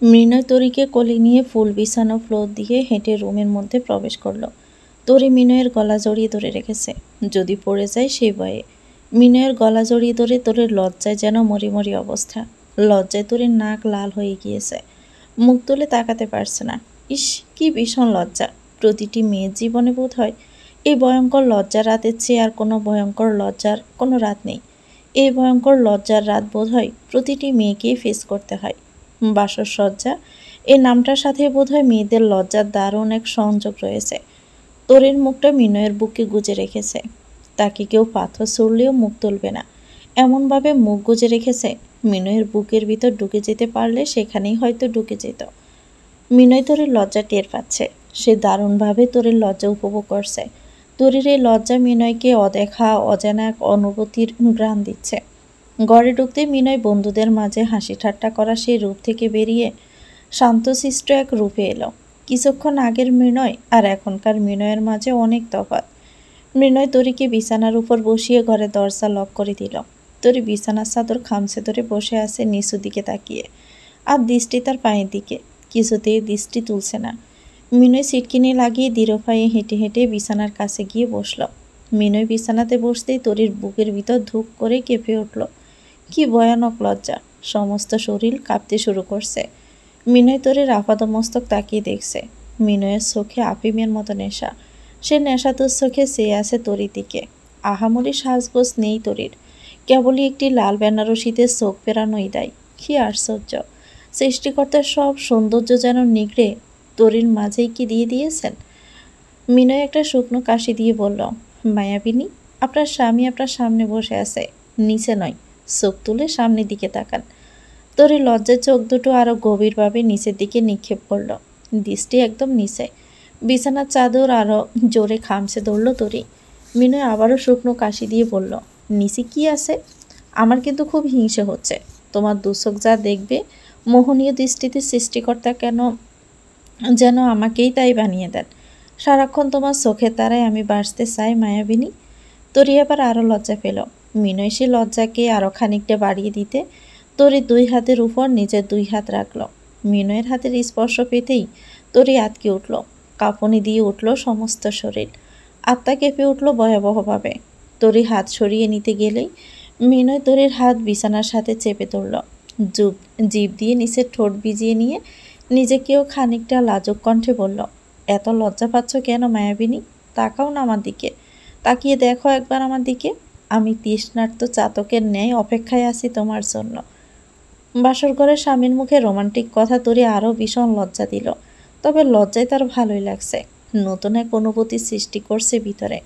মৃণয় তরীকে কোলে নিয়ে ফুল বিছানো ফ্লোর দিয়ে হেঁটে রুমের মধ্যে প্রবেশ করলো। তরী মিনয়ের গলা জড়িয়ে ধরে রেখেছে, যদি পড়ে যায় সেই ভয়ে। মিনয়ের গলা জড়িয়ে ধরে তরির লজ্জায় যেন মরি অবস্থা। লজ্জায় তরির নাক লাল হয়ে গিয়েছে, মুখ তুলে তাকাতে পারছে না। ইস, কি ভীষণ লজ্জা! প্রতিটি মেয়ের জীবনে বোধ হয় এই ভয়ঙ্কর লজ্জার রাতের চেয়ে আর কোনো ভয়ঙ্কর লজ্জার কোনো রাত নেই। এই ভয়ঙ্কর লজ্জার রাত বোধ হয় প্রতিটি মেয়েকেই ফেস করতে হয়। বাসর সজ্জা, এই নামটার সাথে বোধ হয় মেয়েদের লজ্জার দারুণ এক সংযোগ রয়েছে। তরির মুখটা মিনয়ের বুকে গুজে রেখেছে। তাকে কেউ পাথর ছুড়লেও মুখ তুলবে না, এমনভাবে মুখ গুজে রেখেছে মিনয়ের বুকের ভিতর ঢুকে যেতে পারলে সেখানেই হয়তো ঢুকে যেত। মিনয় তরির লজ্জা টের পাচ্ছে, সে দারুণভাবে তরির লজ্জা উপভোগ করছে। তরির এই লজ্জা মিনয়কে অদেখা অজানা এক অনুভূতির ঘ্রাণ দিচ্ছে। ঘরে ঢুকতে মিনয় বন্ধুদের মাঝে হাসি ঠাট্টা করা সেই রূপ থেকে বেরিয়ে শান্তশিষ্ট এক রূপে এলো। কিছুক্ষণ আগের মৃণয় আর এখনকার মৃণয়ের মাঝে অনেক তফাৎ। মৃণয় তরিকে বিছানার উপর বসিয়ে ঘরে দরজা লক করে দিল। তরি বিছানার চাদর খামছে ধরে বসে আছে নিচু দিকে তাকিয়ে, আর দৃষ্টি তার পায়ের দিকে। কিছুতেই দৃষ্টি তুলছে না। মিনয় সিটকিনি লাগিয়ে দৃঢ় পায়ে হেঁটে হেঁটে বিছানার কাছে গিয়ে বসল। মিনয় বিছানাতে বসতেই তরির বুকের ভিতর ধুক করে কেঁপে উঠল। কি ভয়ানক লজ্জা! সমস্ত শরীর কাঁপতে শুরু করছে। মিনয় তরির আপাদমস্তক তাকিয়ে দেখছে। মিনয়ের চোখে আফিমের মতো নেশা। সে নেশাতুর চোখে চেয়ে আছে তরির দিকে। আহামরি সাজগোজ নেই তরির, কেবলই একটি লাল বেনারসিতে চোখ পেরানোই দেয়। কি আশ্চর্য! সৃষ্টিকর্তার সব সৌন্দর্য যেন নিগড়ে তরির মাঝেই কি দিয়ে দিয়েছেন। মিনয় একটা শুকনো কাশি দিয়ে বলল, মায়াবিনী, আপনার স্বামী আপনার সামনে বসে আছে, নিচে নয়। চোখ তুলে সামনের দিকে তাকান। তরি লজ্জার চোখ দুটো আরো গভীরভাবে নিচের দিকে নিক্ষেপ করল। দৃষ্টি একদম নিচে। বিছানার চাদর আরো জোরে খামছে ধরল তরি। মিনয় আবারও শুকনো কাশি দিয়ে বলল, নিচে কি আছে? আমার কিন্তু খুব হিংসে হচ্ছে। তোমার দুচোখ যা দেখবে, মোহনীয় দৃষ্টিতে সৃষ্টিকর্তা কেন যেন আমাকেই তাই বানিয়ে দেন। সারাক্ষণ তোমার চোখের তারায় আমি বাঁচতে চাই মায়াবিনী। তরি এবার আরও লজ্জা পেল। মিনয় সে লজ্জাকে আরও খানিকটা বাড়িয়ে দিতে তরি দুই হাতের উপর নিজের দুই হাত রাখল। মিনয়ের হাতের স্পর্শ পেতেই তরি আটকে উঠল, কাঁপুনি দিয়ে উঠল সমস্ত শরীর। আত্মা কেঁপে উঠল ভয়াবহভাবে। তরি হাত সরিয়ে নিতে গেলেই মিনয় তরির হাত বিছানার সাথে চেপে ধরল। জিভ দিয়ে নিচের ঠোঁট ভিজিয়ে নিয়ে নিজেকেও খানিকটা লাজুক কণ্ঠে বলল, এত লজ্জা পাচ্ছ কেন মায়াবিনী? তাকাও না আমার দিকে, তাকিয়ে দেখো একবার আমার দিকে। আমি তৃষ্ণার্ত চাতকের ন্যায় অপেক্ষায় আছি তোমার জন্য। বাসর ঘরে স্বামীর মুখে রোমান্টিক কথা তরি আরও ভীষণ লজ্জা দিল। তবে লজ্জায় তার ভালোই লাগছে। নতুন এক অনুভূতি সৃষ্টি করছে ভিতরে।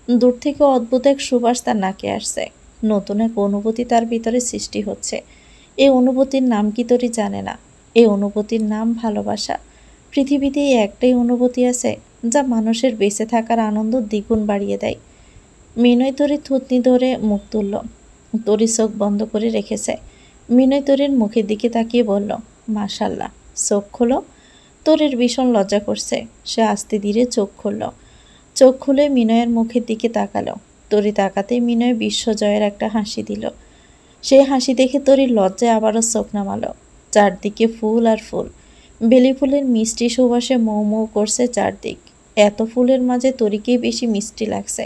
দূর থেকে অদ্ভুত এক সুবাস তার নাকে আসছে। নতুন এক অনুভূতি তার ভিতরে সৃষ্টি হচ্ছে। এই অনুভূতির নাম কি তরি জানে না। এই অনুভূতির নাম ভালোবাসা। পৃথিবীতে একটাই অনুভূতি আছে যা মানুষের বেঁচে থাকার আনন্দ দ্বিগুণ বাড়িয়ে দেয়। মিনয় তরির থুতনি ধরে মুখ তুলল। তরি চোখ বন্ধ করে রেখেছে। মিনয় তরির মুখের দিকে তাকিয়ে বলল, মাশাল্লাহ। চোখ খোলো। তরির ভীষণ লজ্জা করছে। সে আস্তে ধীরে চোখ খুলল। চোখ খুলে মিনয়ের মুখের দিকে তাকালো। তরি তাকাতেই মিনয় বিশ্বজয়ের একটা হাসি দিল। সেই হাসি দেখে তরির লজ্জায় আবারও চোখ নামালো। চারদিকে ফুল আর ফুল। বেলি ফুলের মিষ্টি সুবাসে মৌ মৌ করছে চারদিক। এত ফুলের মাঝে তরিকেই বেশি মিষ্টি লাগছে।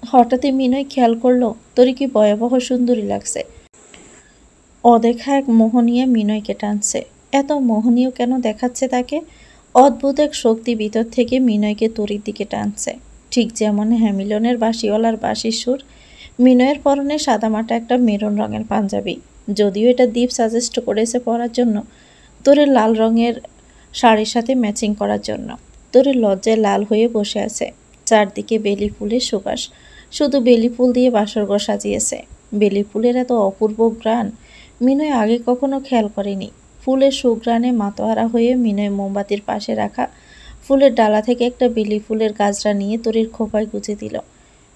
হঠাৎই মিনয় খেয়াল করলো তরিকে ভয়াবহ সুন্দরী লাগছে। অদেখা এক মোহনীয় মিনয়কে টানছে। এত মোহনীয় কেন দেখাচ্ছে তাকে? অদ্ভুত এক শক্তি ভিতর থেকে মিনয়কে তরির দিকে টানছে। ঠিক যেমন হ্যামিলনের বাঁশিওয়ালার বাঁশির সুর। মিনয়ের পরনে সাদামাটা একটা মেরুন রঙের পাঞ্জাবি। যদিও এটা দীপ সাজেস্ট করেছে পরার জন্য, তরির লাল রঙের শাড়ির সাথে ম্যাচিং করার জন্য। তরির লজ্জায় লাল হয়ে বসে আছে। চারদিকে বেলি ফুলের সুবাস। শুধু বেলি ফুল দিয়ে বাসরঘর সাজিয়েছে। বেলি ফুলের এত অপূর্ব ঘ্রাণ মিনয় আগে কখনো খেয়াল করেনি। ফুলের সুঘ্রাণে মাতোয়ারা হয়ে মিনয় মোমবাতির পাশে রাখা ফুলের ডালা থেকে একটা বেলি ফুলের গাছটা নিয়ে তরির খোপায় গুজে দিল।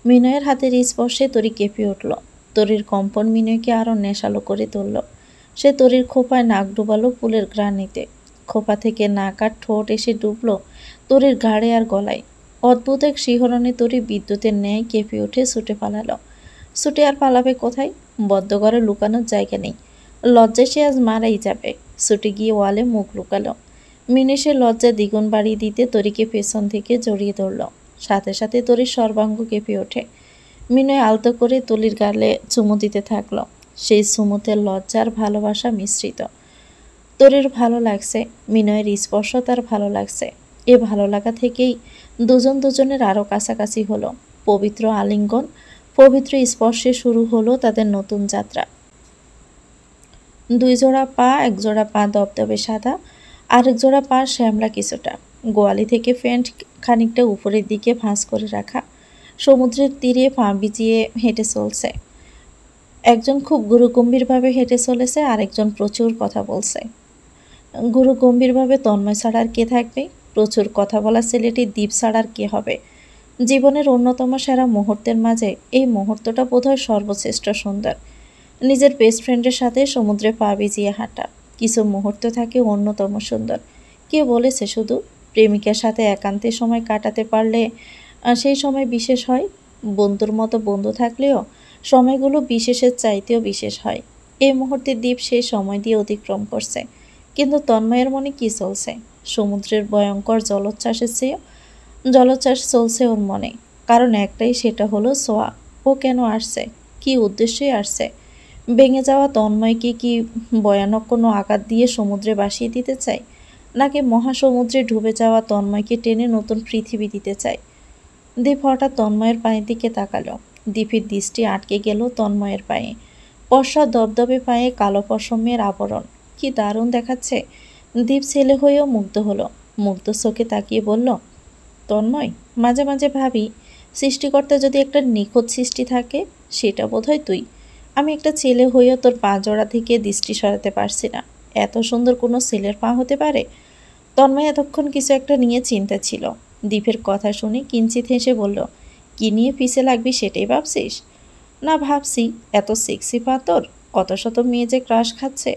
মিনয়ের হাতের স্পর্শে তরি কেঁপে উঠল। তরির কম্পন মিনয়কে আরও নেশালো করে তুলল। সে তরির খোপায় নাক ডুবালো ফুলের ঘ্রাণ নিতে। খোপা থেকে নাক আর ঠোঁট এসে ডুবল তরির ঘাড়ে আর গলায়। অদ্ভুত এক শিহরণে তরি বিদ্যুতের ন্যায় কেঁপে উঠে ছুটে পালালো। ছুটে আর পালাবে কোথায়? বদ্ধ ঘরে লুকানোর জায়গা নেই। লজ্জায় সে আজ মারাই যাবে। ছুটে গিয়ে ওয়ালে মুখ লুকালো। মিনেশের লজ্জা দ্বিগুণ বাড়িয়ে দিতে তরিকে পেছন থেকে জড়িয়ে ধরল। সাথে সাথে তরির সর্বাঙ্গ কেঁপে ওঠে। মিনয় আলতো করে তুলির গালে চুমু দিতে থাকলো। সেই চুমুতে লজ্জার ভালোবাসা মিশ্রিত। তরির ভালো লাগছে, মিনয়ের স্পর্শ তার ভালো লাগছে। এ ভালো লাগা থেকেই দুজন দুজনের আরও কাছাকাছি হলো। পবিত্র আলিঙ্গন, পবিত্র স্পর্শে শুরু হলো তাদের নতুন যাত্রা। দুই জোড়া পা, এক জোড়া পা দবদবে সাদা, আরেক জোড়া পা শ্যামলা কিছুটা। গোয়ালি থেকে ফ্যান্ট খানিকটা উপরের দিকে ভাঁজ করে রাখা। সমুদ্রের তীরে পা বিছিয়ে হেঁটে চলছে। একজন খুব গুরুগম্ভীরভাবে হেঁটে চলেছে, আরেকজন প্রচুর কথা বলছে। গুরু গম্ভীরভাবে তন্ময় ছাড়া আর কে থাকবে? প্রচুর কথা বলা ছেলেটি দ্বীপ ছাড়া আর কে হবে? জীবনের অন্যতম সেরা মুহূর্তের মাঝে এই মুহূর্তটা বোধহয় সর্বশ্রেষ্ঠ সুন্দর। নিজের বেস্ট ফ্রেন্ডের সাথে সমুদ্রে পা ভিজিয়ে হাঁটা। কিছু মুহূর্ত থাকে অন্যতম সুন্দর। কে বলেছে শুধু প্রেমিকার সাথে একান্তে সময় কাটাতে পারলে সেই সময় বিশেষ হয়? বন্ধুর মতো বন্ধু থাকলেও সময়গুলো বিশেষের চাইতেও বিশেষ হয়। এই মুহূর্তে দ্বীপ সেই সময় দিয়ে অতিক্রম করছে। কিন্তু তন্ময়ের মনে কি চলছে? সমুদ্রের ভয়ঙ্কর জলোচ্ছ্বাসের চেয়েও জলোচ্ছ্বাস চলছে ওর মনে। কারণ একটাই, সেটা হলো সোয়া। ও কেন আসছে? কি উদ্দেশ্যে আসছে? ভেঙে যাওয়া তন্ময়কে কি ভয়ানক কোনো আঘাত দিয়ে সমুদ্রে ভাসিয়ে দিতে চায়? নাকি মহাসমুদ্রে ডুবে যাওয়া তন্ময়কে টেনে নতুন পৃথিবী দিতে চায়? দীপ হঠাৎ তন্ময়ের পায়ের দিকে তাকালো। দীপের দৃষ্টি আটকে গেল তন্ময়ের পায়ে। পশা দবদবে পায়ে কালো পশমের আবরণ। কি দারুণ দেখাচ্ছে! দীপ ছেলে হয়েও মুগ্ধ হলো। মুগ্ধ চোখে তাকিয়ে বলল, তন্ময়, মাঝে মাঝে ভাবি, সৃষ্টিকর্তা যদি একটা নিখুঁত সৃষ্টি থাকে, সেটা বোধহয় তুই। আমি একটা ছেলে হয়েও তোর পা জোড়া থেকে দৃষ্টি সরাতে পারছি না। এত সুন্দর কোনো ছেলের পা হতে পারে? তন্ময় এতক্ষণ কিছু একটা নিয়ে চিন্তা ছিল। দীপের কথা শুনে কিঞ্চিত হেসে বলল, কি নিয়ে পিছে লাগবি সেটাই ভাবছিস? না, ভাবছি এত সেক্সি পা তোর, কত শত মেয়ে যে ক্রাশ খাচ্ছে।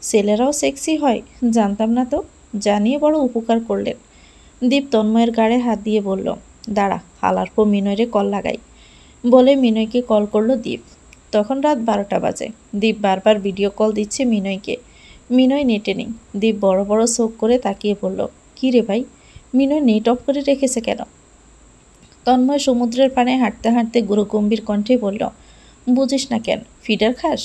ছেলেরাও সেক্সি হয়, জানতাম না তো। জানিয়ে বড় উপকার করলেন। দীপ তন্ময়ের গাড়ে হাত দিয়ে বলল, দাঁড়া, হালার পর মিনয়রে কল লাগাই। বলে মিনয়কে কল করলো দীপ। তখন রাত 12টা বাজে। দীপ বারবার ভিডিও কল দিচ্ছে মিনয়কে। মিনয় নেটে নেই। দীপ বড় বড় চোখ করে তাকিয়ে বলল, কী রে ভাই, মিনয় নেট অফ করে রেখেছে কেন? তন্ময় সমুদ্রের পানে হাঁটতে হাঁটতে গুরুগম্ভীর কণ্ঠে বলল, বুঝিস না কেন, ফিডার খাস?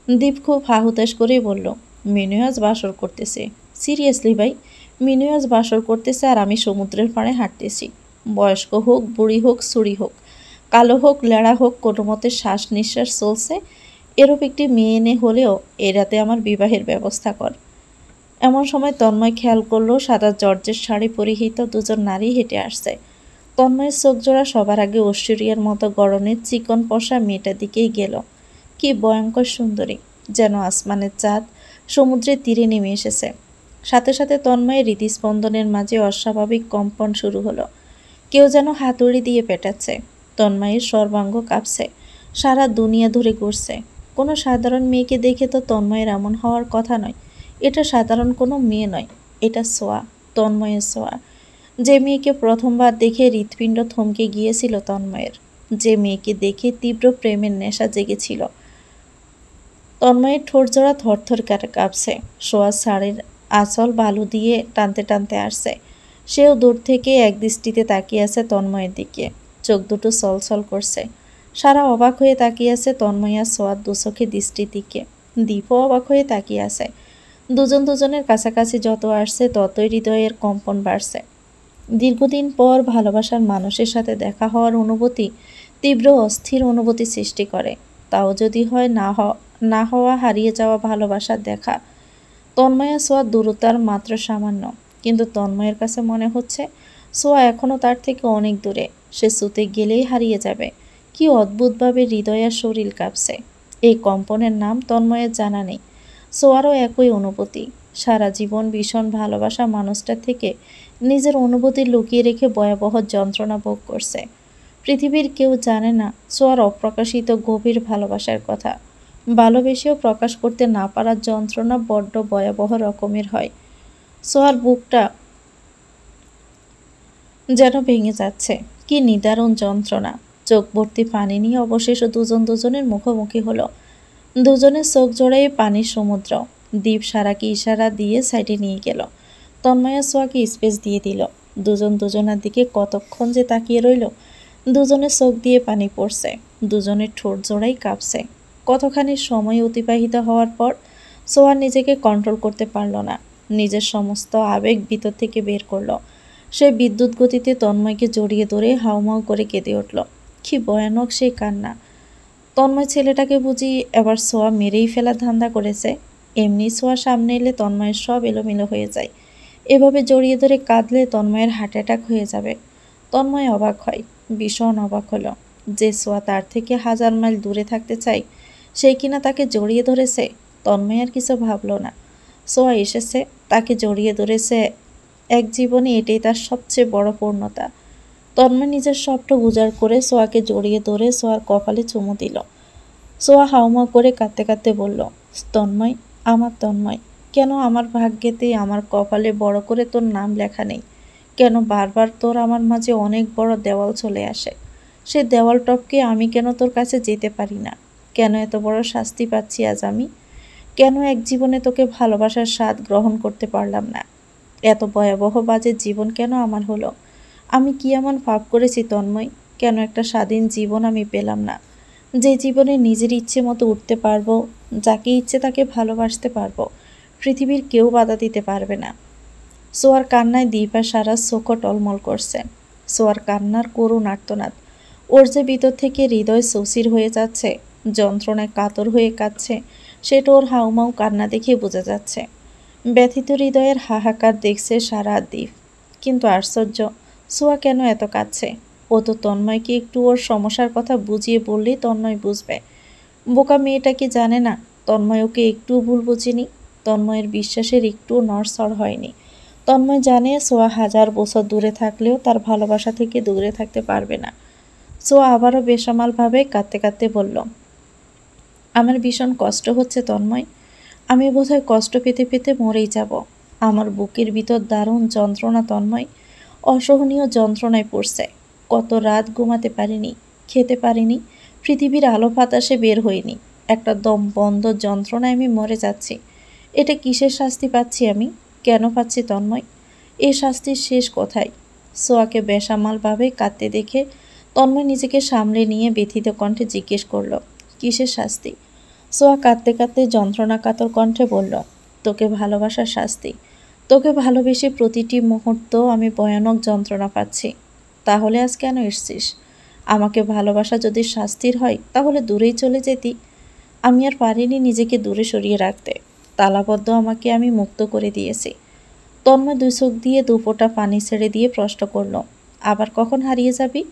দীপ খুব হাহুতাশ করে বলল, মিনয় আজ বাসর করতেছে। সিরিয়াসলি ভাই, মিনয় আজ বাসর করতেছে আর আমি সমুদ্রের পাড়ে হাঁটতেছি। বয়স্ক হোক, বুড়ি হোক, ছুরি হোক, কালো হোক, লেড়া হোক, কোনো মতে শ্বাস নিঃশ্বাস চলছে। এরূপ একটি মেয়ে এনে হলেও এ রাতে আমার বিবাহের ব্যবস্থা কর। এমন সময় তন্ময় খেয়াল করলো সাদা জর্জের শাড়ি পরিহিত দুজন নারী হেঁটে আসছে। তন্ময়ের চোখ জোড়া সবার আগে ঐশ্বরিয়ার মতো গড়নের চিকন পশা মেয়েটার দিকেই গেল। কি ভয়ঙ্কর সুন্দরী, যেন আসমানের চাঁদ সমুদ্রের তীরে নেমে এসেছে। সাথে সাথে তন্ময়ের হৃদস্পন্দনের মাঝে অস্বাভাবিক কম্পন শুরু হলো। কেউ যেন হাতুড়ি দিয়ে পেটাচ্ছে। তন্ময়ের সর্বাঙ্গ কাঁপছে, সারা দুনিয়া ধরে ঘুরছে। কোনো সাধারণ মেয়েকে দেখে তো তন্ময়ের এমন হওয়ার কথা নয়। এটা সাধারণ কোনো মেয়ে নয়, এটা সোয়া, তন্ময়ের সোয়া। যে মেয়েকে প্রথমবার দেখে হৃৎপিণ্ড থমকে গিয়েছিল তন্ময়ের, যে মেয়েকে দেখে তীব্র প্রেমের নেশা জেগেছিল। তন্ময়ের ঠোঁটজোড়া থরথর কাঁপছে। সোয়া শাড়ির আঁচল বালু দিয়ে টানতে টানতে আসছে। সেও দূর থেকে এক দৃষ্টিতে তাকিয়ে আছে তন্ময়ের দিকে। চোখ দুটো ছলছল করছে। সারা অবাক হয়ে তাকিয়ে আছে তন্ময় আর সোয়ার দুচোখে দৃষ্টির দিকে। দীপও অবাক হয়ে তাকিয়ে আছে। দুজন দুজনের কাছাকাছি যত আসছে ততই হৃদয়ের কম্পন বাড়ছে। দীর্ঘদিন পর ভালোবাসার মানুষের সাথে দেখা হওয়ার অনুভূতি তীব্র অস্থির অনুভূতি সৃষ্টি করে। তাও যদি হয় না হওয়া হারিয়ে যাওয়া ভালোবাসার দেখা। তন্ময় আর সোয়ার দূরতার মাত্র সামান্য, কিন্তু তন্ময়ের কাছে মনে হচ্ছে সোয়া এখনও তার থেকে অনেক দূরে। সে ছুতে গেলেই হারিয়ে যাবে। কি অদ্ভুতভাবে হৃদয় আর শরীর কাঁপছে। এই কম্পনের নাম তন্ময়ের জানা নেই। সোয়ারও একই অনুভূতি। সারা জীবন ভীষণ ভালোবাসা মানুষটার থেকে নিজের অনুভূতি লুকিয়ে রেখে ভয়াবহ যন্ত্রণা ভোগ করছে। পৃথিবীর কেউ জানে না সোয়ার অপ্রকাশিত গভীর ভালোবাসার কথা। ভালোবেসেও প্রকাশ করতে না পারার যন্ত্রণা বড্ড ভয়াবহ রকমের হয়। সোয়ার বুকটা যেন ভেঙে যাচ্ছে। কি নিদারুণ যন্ত্রণা। চোখ ভর্তি পানি নিয়ে অবশেষে দুজন দুজনের মুখোমুখি হলো। দুজনের চোখ জোড়াই পানির সমুদ্র। দীপ সারাকে ইশারা দিয়ে সাইডে নিয়ে গেল। তন্ময় আর সোয়াকে স্পেস দিয়ে দিল। দুজন দুজনের দিকে কতক্ষণ যে তাকিয়ে রইল। দুজনের চোখ দিয়ে পানি পড়ছে, দুজনের ঠোঁট জোড়াই কাঁপছে। কতখানি সময় অতিবাহিত হওয়ার পর সোয়া নিজেকে কন্ট্রোল করতে পারল না। নিজের সমস্ত আবেগ ভিতর থেকে বের করলো। সে বিদ্যুৎ গতিতে তন্ময়কে জড়িয়ে ধরে হাউমাউ করে কেঁদে উঠল। কি ভয়ানক সেই কান্না! তন্ময় ছেলেটাকে বুঝি এবার সোয়া মেরেই ফেলার ধান্দা করেছে। এমনি সোয়া সামনে এলে তন্ময়ের সব এলোমেলো হয়ে যায়। এভাবে জড়িয়ে ধরে কাঁদলে তন্ময়ের হার্ট অ্যাটাক হয়ে যাবে। তন্ময় অবাক হয়, ভীষণ অবাক হলো যে সোয়া তার থেকে 1000 মাইল দূরে থাকতে চায়, সেই কিনা তাকে জড়িয়ে ধরেছে। তন্ময় আর কিছু ভাবল না। সোয়া এসেছে, তাকে জড়িয়ে ধরেছে। এক জীবনে এটাই তার সবচেয়ে বড় পূর্ণতা। তন্ময় নিজের সবটা উজাড় করে সোয়াকে জড়িয়ে ধরে সোয়ার কপালে চুমু দিল। সোয়া হাউমাউ করে কাঁদতে কাঁদতে বলল, তন্ময়, আমার তন্ময়, কেন আমার ভাগ্যেতে, আমার কপালে বড় করে তোর নাম লেখা নেই? কেন বারবার তোর আমার মাঝে অনেক বড় দেওয়াল চলে আসে? সে দেওয়াল টপকে আমি কেন তোর কাছে যেতে পারি না? কেন এত বড় শাস্তি পাচ্ছি আজ আমি? কেন এক জীবনে তোকে ভালোবাসার স্বাদ গ্রহণ করতে পারলাম না? এত ভয়াবহ বাজে জীবন কেন আমার হলো? আমি কি এমন পাপ করেছি তন্ময়? কেন একটা স্বাধীন জীবন আমি পেলাম না, যে জীবনে নিজের ইচ্ছে মতো উঠতে পারবো, যাকে ইচ্ছে তাকে ভালোবাসতে পারবো, পৃথিবীর কেউ বাধা দিতে পারবে না? সোয়ার কান্নায় দীপ আর সারা চোখও টলমল করছে। সোয়ার কান্নার করুণ আর্তনাদ। ওর যে ভিতর থেকে হৃদয় সৌসির হয়ে যাচ্ছে, যন্ত্রণায় কাতর হয়ে কাঁদছে, সেটা ওর হাউমাউ কান্না দেখে বোঝা যাচ্ছে। ব্যথিত হৃদয়ের হাহাকার দেখছে সারা দ্বীপ। কিন্তু আশ্চর্য, সোয়া কেন এত কাঁদছে? ও তো তন্ময়কে একটু ওর সমস্যার কথা বুঝিয়ে বললেই তন্ময় বুঝবে। বোকা মেয়েটা কি জানে না তন্ময় ওকে একটু ভুল বুঝিনি? তন্ময়ের বিশ্বাসের একটু নড়চড় হয়নি। তন্ময় জানে সোয়া 1000 বছর দূরে থাকলেও তার ভালোবাসা থেকে দূরে থাকতে পারবে না। সোয়া আবারও বেসামালভাবে কাঁদতে কাঁদতে বলল, আমার ভীষণ কষ্ট হচ্ছে তন্ময়। আমি বোধহয় কষ্ট পেতে পেতে মরেই যাব। আমার বুকের ভিতর দারুণ যন্ত্রণা তন্ময়, অসহনীয় যন্ত্রণায় পড়ছে। কত রাত ঘুমাতে পারিনি, খেতে পারিনি, পৃথিবীর আলো বাতাসে বের হইনি। একটা দম বন্ধ যন্ত্রণায় আমি মরে যাচ্ছি। এটা কিসের শাস্তি পাচ্ছি আমি? কেন পাচ্ছি তন্ময়? এই শাস্তির শেষ কোথায়? সোয়াকে বেসামালভাবে কাঁদতে দেখে তন্ময় নিজেকে সামলে নিয়ে ব্যথিত কণ্ঠে জিজ্ঞেস করল, কিসের শাস্তি? সোয়া কাঁদতে কাঁদতে যন্ত্রণাকাতর কণ্ঠে বলল, তোকে ভালোবাসার শাস্তি। তোকে ভালোবেসে প্রতিটি মুহূর্ত আমি ভয়ানক যন্ত্রণা পাচ্ছি। তাহলে আজ কেন এসছিস? আমাকে ভালোবাসা যদি শাস্তির হয় তাহলে দূরেই চলে যেতি। আমি আর পারিনি নিজেকে দূরে সরিয়ে রাখতে। তালাবদ্ধ আমাকে আমি মুক্ত করে দিয়েছি। তন্ময় 2 চোখ দিয়ে 2 ফোঁটা পানি ছেড়ে দিয়ে প্রশ্ন করল, আবার কখন হারিয়ে যাবি?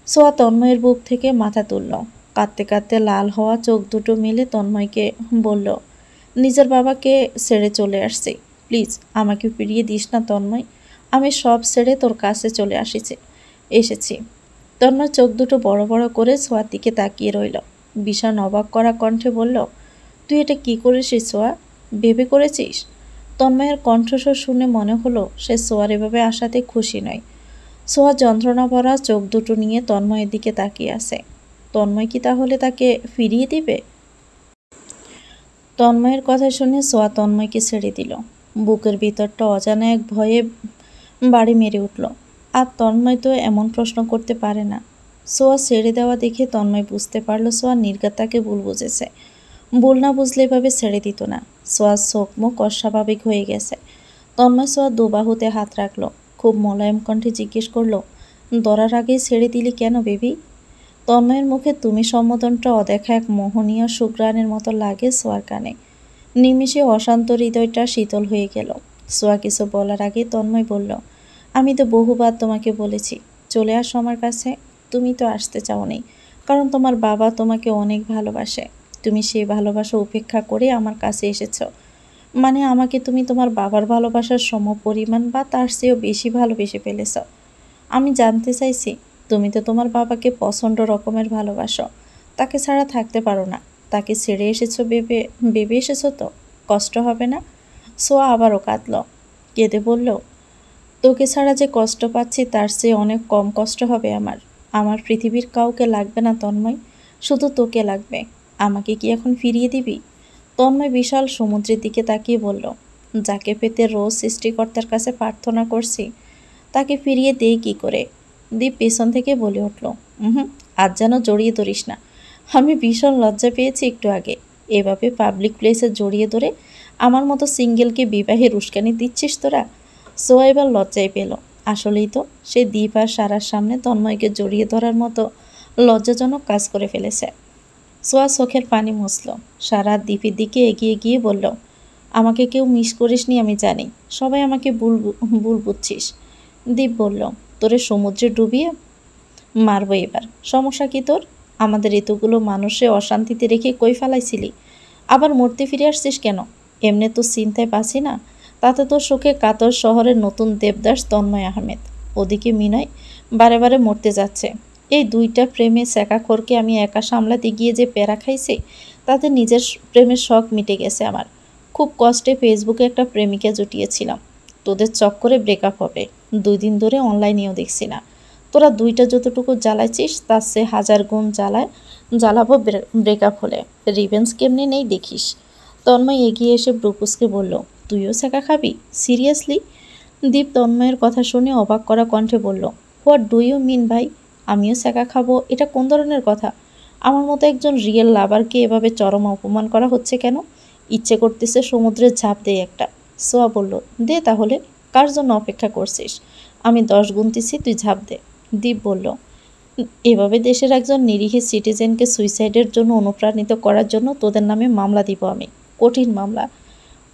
সোয়া তন্ময়ের বুক থেকে মাথা তুলল। কাঁদতে কাঁদতে লাল হওয়া চোখ দুটো মেলে তন্ময়কে বলল, নিজের বাবাকে ছেড়ে চলে আসছি। প্লিজ আমাকে ফিরিয়ে দিস না তন্ময়। আমি সব ছেড়ে তোর কাছে চলে এসেছি। তন্ময় চোখ দুটো বড় বড় করে সোয়ার দিকে তাকিয়ে রইল। ভীষণ অবাক করা কণ্ঠে বলল, তুই এটা কি করেছিস সোয়া? ভেবে করেছিস? তন্ময়ের কণ্ঠস্বর শুনে মনে হলো সে সোয়ার এভাবে আসাতে খুশি নয়। সোয়া যন্ত্রণা ভরা চোখ দুটো নিয়ে তন্ময়ের দিকে তাকিয়ে আছে। তন্ময় কি তাহলে তাকে ফিরিয়ে দিবে? তন্ময়ের কথা শুনে সোয়া তন্ময়কে ছেড়ে দিল। বুকের ভিতরটা অজানা এক ভয়ে বাড়ি মেরে উঠল। আর তন্ময় তো এমন প্রশ্ন করতে পারে না। সোয়া ছেড়ে দেওয়া দেখে তন্ময় বুঝতে পারল সোয়া নির্ঘাত তাকে ভুল বুঝেছে। ভুল না বুঝলে এভাবে ছেড়ে দিত না। সোয়ার চোখ মুখ অস্বাভাবিক হয়ে গেছে। তন্ময় সোয়ার 2 বাহুতে হাত রাখলো। খুব মোলায়েম কণ্ঠে জিজ্ঞেস করলো, ধরার আগেই ছেড়ে দিলি কেন বেবি? তন্ময়ের মুখে তুমি সম্বোধনটা অদেখা এক মোহনীয় সুঘ্রাণের মতো লাগে সোয়ার কানে। নিমিষে অশান্ত হৃদয়টা শীতল হয়ে গেল। সোয়া কিছু বলার আগে তন্ময় বলল, আমি তো বহুবার তোমাকে বলেছি চলে আসো আমার কাছে। তুমি তো আসতে চাওনি, কারণ তোমার বাবা তোমাকে অনেক ভালোবাসে। তুমি সেই ভালোবাসা উপেক্ষা করে আমার কাছে এসেছ। মানে আমাকে তুমি তোমার বাবার ভালোবাসার সমপরিমাণ বা তার চেয়েও বেশি ভালোবেসে ফেলেছ। আমি জানতে চাইছি, তুমি তো তোমার বাবাকে প্রচণ্ড রকমের ভালোবাসো, তাকে ছাড়া থাকতে পারো না। তাকে ছেড়ে এসেছো ভেবে এসেছো তো? কষ্ট হবে না? সোয়া আবারও কাঁদল। কেঁদে বলল, তোকে ছাড়া যে কষ্ট পাচ্ছি তার চেয়ে অনেক কম কষ্ট হবে আমার। আমার পৃথিবীর কাউকে লাগবে না তন্ময়, শুধু তোকে লাগবে। আমাকে কি এখন ফিরিয়ে দিবি? তন্ময় বিশাল সমুদ্রের দিকে তাকিয়ে বলল, যাকে পেতে রোজ সৃষ্টিকর্তার কাছে প্রার্থনা করছি তাকে ফিরিয়ে দেই কি করে? দীপ পেছন থেকে বলে উঠল, হুম, আজ যেন জড়িয়ে ধরিস না। আমি ভীষণ লজ্জা পেয়েছি একটু আগে। এভাবে পাবলিক প্লেসে জড়িয়ে ধরে আমার মতো সিঙ্গেলকে বিবাহের উস্কানি দিচ্ছিস তোরা? সোয়া এবার লজ্জায় পেল। আসলেই তো সে দীপ আর সারার সামনে তন্ময়কে জড়িয়ে ধরার মতো লজ্জাজনক কাজ করে ফেলেছে। সোয়া চোখের পানি মুছল। সারা দীপের দিকে এগিয়ে গিয়ে বলল, আমাকে কেউ মিস করিসনি আমি জানি, সবাই আমাকে ভুল বুঝছিস। দীপ বলল, তোরে সমুদ্রে ডুবিয়ে মারবো এবার, সমস্যা কি তোর? আমাদের এতগুলো মানুষে অশান্তিতে রেখে কই ফেলাইছিলি, আবার মরতে ফিরে আসছিস কেন? এমনি তো চিন্তায় পাচ্ছি না, তাতে তোর শোকে কাতর শহরের নতুন দেবদাস তন্ময় আহমেদ, ওদিকে মিনয় বারে বারে মরতে যাচ্ছে। এই দুইটা প্রেমে স্যাকাখোরকে আমি একা সামলাতে গিয়ে যে প্যারা খাইছি, তাতে নিজের প্রেমের শখ মিটে গেছে আমার। খুব কষ্টে ফেসবুকে একটা প্রেমিকা জুটিয়েছিলাম, তোদের চক্করে ব্রেকআপ হবে। 2 দিন ধরে অনলাইনেও দেখছি না। তোরা দুইটা যতটুকু জ্বালাইছিস তার সে 1000 গুণ জ্বালাবো ব্রেকআপ হলে। রিভেন্স কেমনে নেই দেখিস। তন্ময় এগিয়ে এসে ব্রুকুসকে বলল, তুইও শেখা খাবি? সিরিয়াসলি? দীপ তন্ময়ের কথা শুনে অবাক করা কণ্ঠে বলল, হোয়াট ডু ইউ মিন ভাই? আমিও শেখা খাবো? এটা কোন ধরনের কথা? আমার মতো একজন রিয়েল লাভারকে এভাবে চরম অপমান করা হচ্ছে কেন? ইচ্ছে করতেছে সমুদ্রে ঝাঁপ দেয় একটা। সোয়া বলল, দে তাহলে, কার জন্য অপেক্ষা করছিস? আমি 10 গুনতেছি, তুই ঝাঁপ দে। দীপ বলল, এভাবে দেশের একজন নিরীহ সিটিজেনকে সুইসাইডের জন্য অনুপ্রাণিত করার জন্য তোদের নামে মামলা দিব আমি, কঠিন মামলা।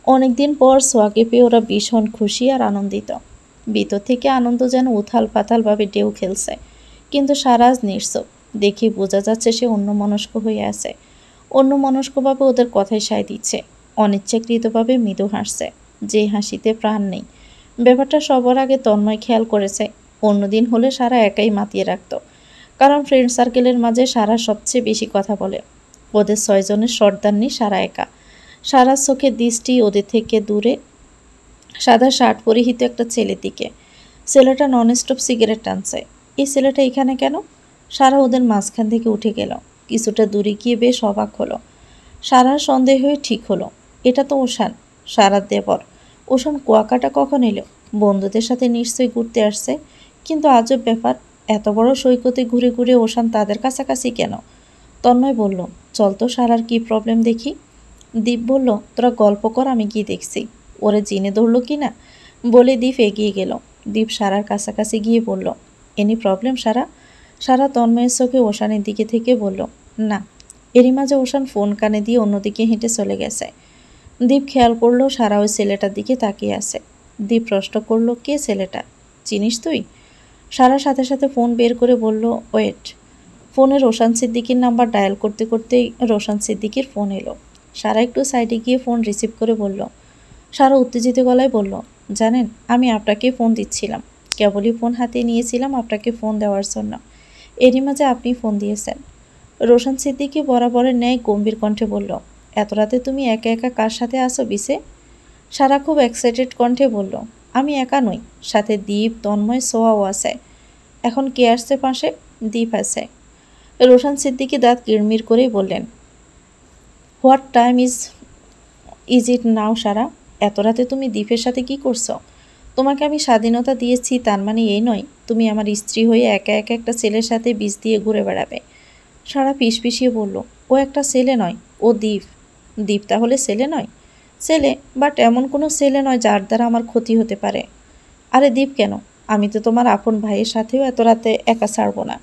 অনেকদিন পর সোয়াকে পেয়ে ওরা ভীষণ খুশি আর আনন্দিত। ভিতর থেকে আনন্দ যেন উথাল পাতালভাবে ঢেউ খেলছে। কিন্তু সারাজ নিঃশব্দ। দেখে বোঝা যাচ্ছে সে অন্যমনস্ক হয়ে আছে। অন্যমনস্কভাবে ওদের কথায় সায় দিচ্ছে। অনিচ্ছাকৃতভাবে মৃদু হাসছে, যে হাসিতে প্রাণ নেই। ব্যাপারটা সবার আগে তন্ময় খেয়াল করেছে। অন্যদিন হলে সারা একাই মাতিয়ে রাখত, কারণ ফ্রেন্ড সার্কেলের মাঝে সারা সবচেয়ে বেশি কথা বলে। ওদের 6 জনের সর্দারনি সারা একা। সারার চোখের দৃষ্টি ওদের থেকে দূরে সাদা শার্ট পরিহিত একটা ছেলের দিকে। ছেলেটা ননস্টপ সিগারেট টানছে। এই ছেলেটা এখানে কেন? সারা ওদের মাঝখান থেকে উঠে গেল। কিছুটা দূরে গিয়ে বেশ অবাক হলো। সারার সন্দেহ হয়ে ঠিক হলো, এটা তো ওশান, সারার দেবর। ওশান কুয়াকাটা কখন এলো? বন্ধুদের সাথে নিশ্চয়ই ঘুরতে আসছে। কিন্তু আজব ব্যাপার, এত বড় সৈকতে ঘুরে ঘুরে ওশান তাদের কাছাকাছি কেন? তন্ময় বলল, চল তো সারার কি প্রবলেম দেখি। দীপ বলল, তোরা গল্প কর, আমি কি দেখছি। ওরে জিনে ধরল কি না? বলে দীপ এগিয়ে গেল। দীপ সারার কাছাকাছি গিয়ে বলল, এনি প্রবলেম সারা? সারা তন্ময়ের চোখে ওশানের দিকে থেকে বলল, না। এরই মাঝে ওশান ফোন কানে দিয়ে অন্যদিকে হেঁটে চলে গেছে। দীপ খেয়াল করলো সারা ওই ছেলেটার দিকে তাকিয়ে আছে। দীপ প্রশ্ন করলো, কে ছেলেটা? চিনিস তুই? সারা সাথে সাথে ফোন বের করে বলল, ওয়েট। ফোনে রোশান সিদ্দিকির নাম্বার ডায়াল করতে করতেই রোশান সিদ্দিকির ফোন এলো। সারা একটু সাইডে গিয়ে ফোন রিসিভ করে বলল, সারা উত্তেজিত গলায় বলল, জানেন আমি আপনাকে ফোন দিচ্ছিলাম, কেবলই ফোন হাতে নিয়েছিলাম আপনাকে ফোন দেওয়ার জন্য, এরই মাঝে আপনি ফোন দিয়েছেন। রোশান সিদ্দিকি বরাবরের ন্যায় গম্ভীর কণ্ঠে বলল, এত রাতে তুমি একা একা কার সাথে আসো বিসে? সারা খুব এক্সাইটেড কণ্ঠে বলল, আমি একা নই, সাথে দীপ, তন্ময়, সোয়াও আছে। এখন কে আসছে পাশে? দীপ আছে। রোশান সিদ্দিকি দাঁত কিড়মির করেই বললেন, হোয়াট টাইম ইজ ইট নাও সারা? এত রাতে তুমি দীপের সাথে কি করছো? তোমাকে আমি স্বাধীনতা দিয়েছি, তার মানে এই নয় তুমি আমার স্ত্রী হয়ে একা একা একটা ছেলের সাথে বিষ দিয়ে ঘুরে বেড়াবে। সারা পিষপিষিয়ে বলল, ও একটা ছেলে নয়, ও দীপ। দীপ তাহলে ছেলে নয়? ছেলে, বাট এমন কোনো ছেলে নয় যার দ্বারা আমার ক্ষতি হতে পারে। আরে দীপ কেন? আমি তো তোমার আপন ভাইয়ের সাথেও এত রাতে একা ছাড়বো না।